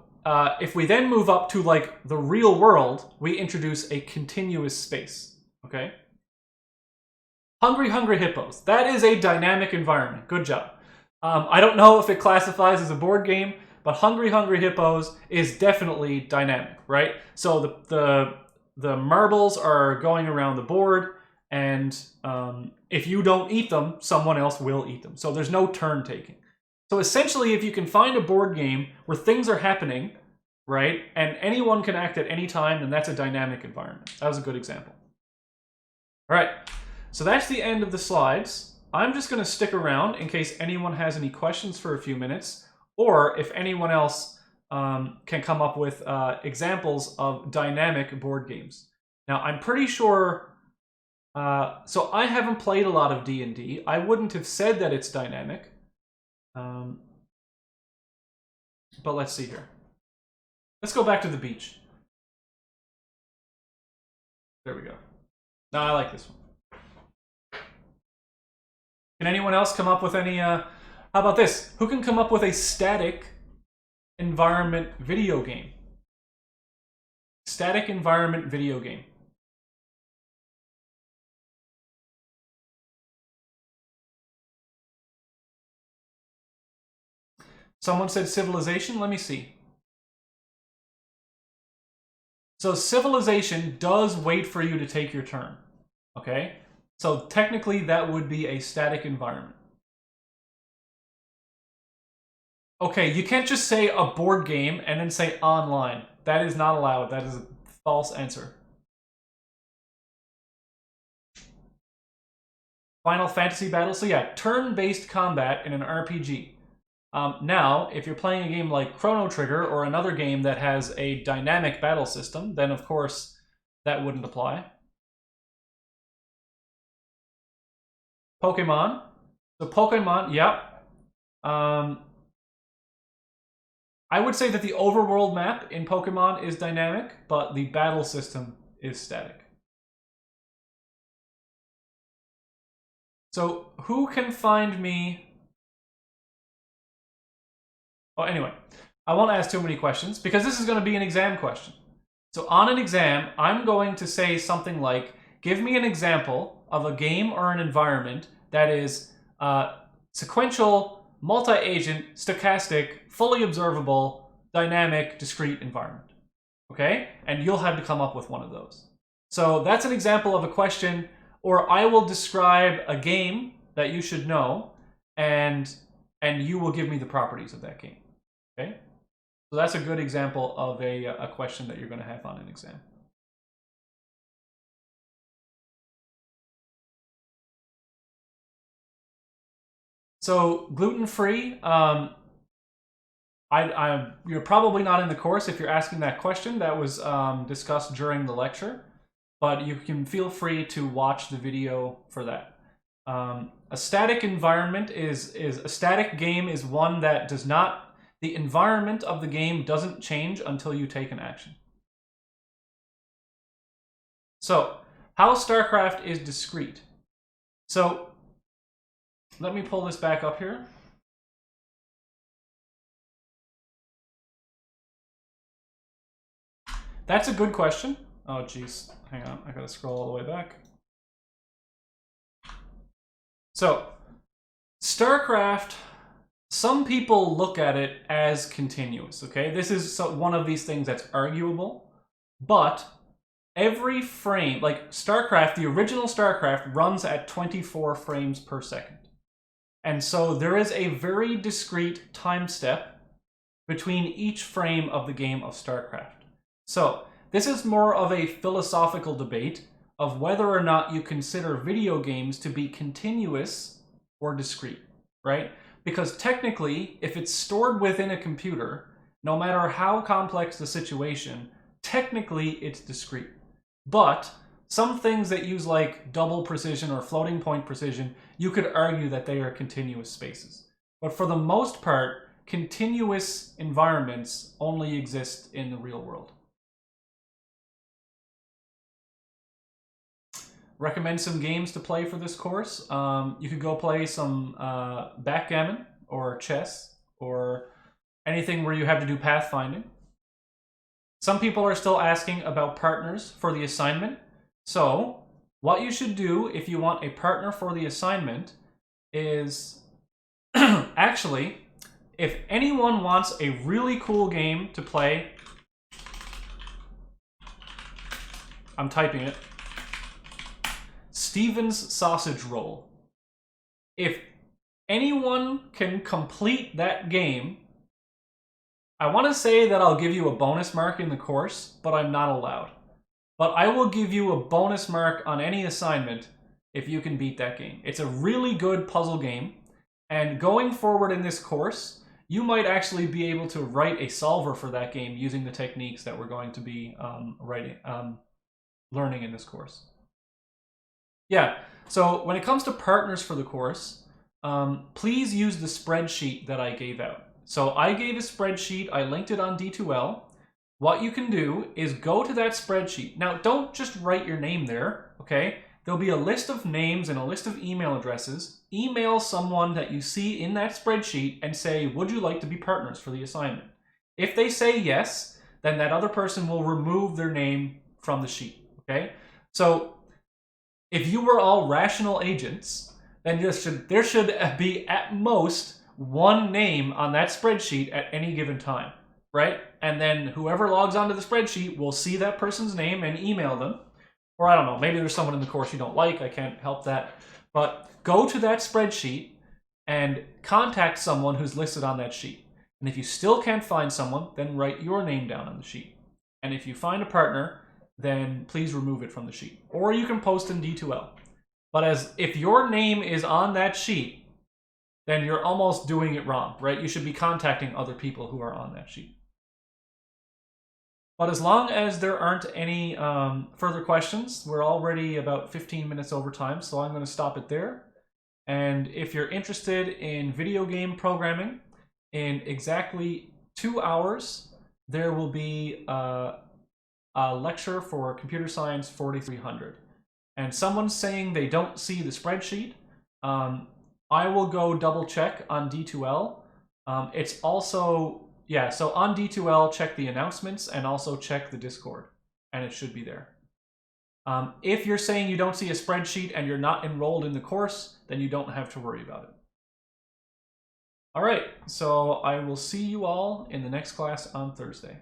Speaker 1: if we then move up to like the real world, we introduce a continuous space, okay? Hungry Hungry Hippos. That is a dynamic environment. Good job. I don't know if it classifies as a board game, but Hungry Hungry Hippos is definitely dynamic, right? So the marbles are going around the board, and if you don't eat them, someone else will eat them. So there's no turn taking. So essentially, if you can find a board game where things are happening, right, and anyone can act at any time, then that's a dynamic environment. That was a good example. All right, so that's the end of the slides. I'm just going to stick around in case anyone has any questions for a few minutes, or if anyone else can come up with examples of dynamic board games. Now, I'm pretty sure... so I haven't played a lot of D&D. I wouldn't have said that it's dynamic. But let's see here. Let's go back to the beach. There we go. No, I like this one. Can anyone else come up with any, how about this? Who can come up with a static environment video game? Static environment video game. Someone said Civilization. Let me see. So Civilization does wait for you to take your turn. Okay? So technically that would be a static environment. Okay, you can't just say a board game and then say online. That is not allowed. That is a false answer. Final Fantasy battle. So yeah, turn-based combat in an RPG. Now, if you're playing a game like Chrono Trigger or another game that has a dynamic battle system, then of course that wouldn't apply. Pokemon. So Pokemon, yep. I would say that the overworld map in Pokemon is dynamic, but the battle system is static. So who can find me? Oh, anyway, I won't ask too many questions because this is going to be an exam question. So on an exam, I'm going to say something like, give me an example of a game or an environment that is sequential, multi-agent, stochastic, fully observable, dynamic, discrete environment. Okay? And you'll have to come up with one of those. So that's an example of a question, or I will describe a game that you should know, and you will give me the properties of that game. Okay? So that's a good example of a question that you're going to have on an exam. So gluten-free, you're probably not in the course if you're asking that question. That was discussed during the lecture, but you can feel free to watch the video for that. A static environment is a static game is one that does not, the environment of the game doesn't change until you take an action. So, how StarCraft is discrete. So, let me pull this back up here. That's a good question. Oh, geez. Hang on. I gotta scroll all the way back. So, StarCraft, some people look at it as continuous, okay? This is one of these things that's arguable, but every frame, like StarCraft, the original StarCraft runs at 24 frames per second. And so there is a very discrete time step between each frame of the game of StarCraft. So this is more of a philosophical debate of whether or not you consider video games to be continuous or discrete, right? Because technically, if it's stored within a computer, no matter how complex the situation, technically it's discrete. But some things that use like double precision or floating point precision, you could argue that they are continuous spaces. But for the most part, continuous environments only exist in the real world. Recommend some games to play for this course. You could go play some backgammon or chess or anything where you have to do pathfinding. Some people are still asking about partners for the assignment. So what you should do if you want a partner for the assignment is actually, if anyone wants a really cool game to play, I'm typing it, Steven's Sausage Roll. If anyone can complete that game, I want to say that I'll give you a bonus mark in the course, but I'm not allowed. But I will give you a bonus mark on any assignment if you can beat that game. It's a really good puzzle game, and going forward in this course, you might actually be able to write a solver for that game using the techniques that we're going to be learning in this course. Yeah, so when it comes to partners for the course, please use the spreadsheet that I gave out. So I gave a spreadsheet, I linked it on D2L. What you can do is go to that spreadsheet. Now, don't just write your name there, okay? There'll be a list of names and a list of email addresses. Email someone that you see in that spreadsheet and say, would you like to be partners for the assignment? If they say yes, then that other person will remove their name from the sheet, okay? So if you were all rational agents, then there should be at most one name on that spreadsheet at any given time, right? And then whoever logs onto the spreadsheet will see that person's name and email them. Or I don't know, maybe there's someone in the course you don't like, I can't help that. But go to that spreadsheet and contact someone who's listed on that sheet. And if you still can't find someone, then write your name down on the sheet. And if you find a partner, then please remove it from the sheet. Or you can post in D2L. But if your name is on that sheet, then you're almost doing it wrong, right? You should be contacting other people who are on that sheet. But as long as there aren't any further questions, we're already about 15 minutes over time, so I'm going to stop it there. And if you're interested in video game programming, in exactly 2 hours, there will be a lecture for Computer Science 4300. And someone's saying they don't see the spreadsheet. I will go double check on D2L. It's also... Yeah, so on D2L, check the announcements and also check the Discord, and it should be there. If you're saying you don't see a spreadsheet and you're not enrolled in the course, then you don't have to worry about it. All right, so I will see you all in the next class on Thursday.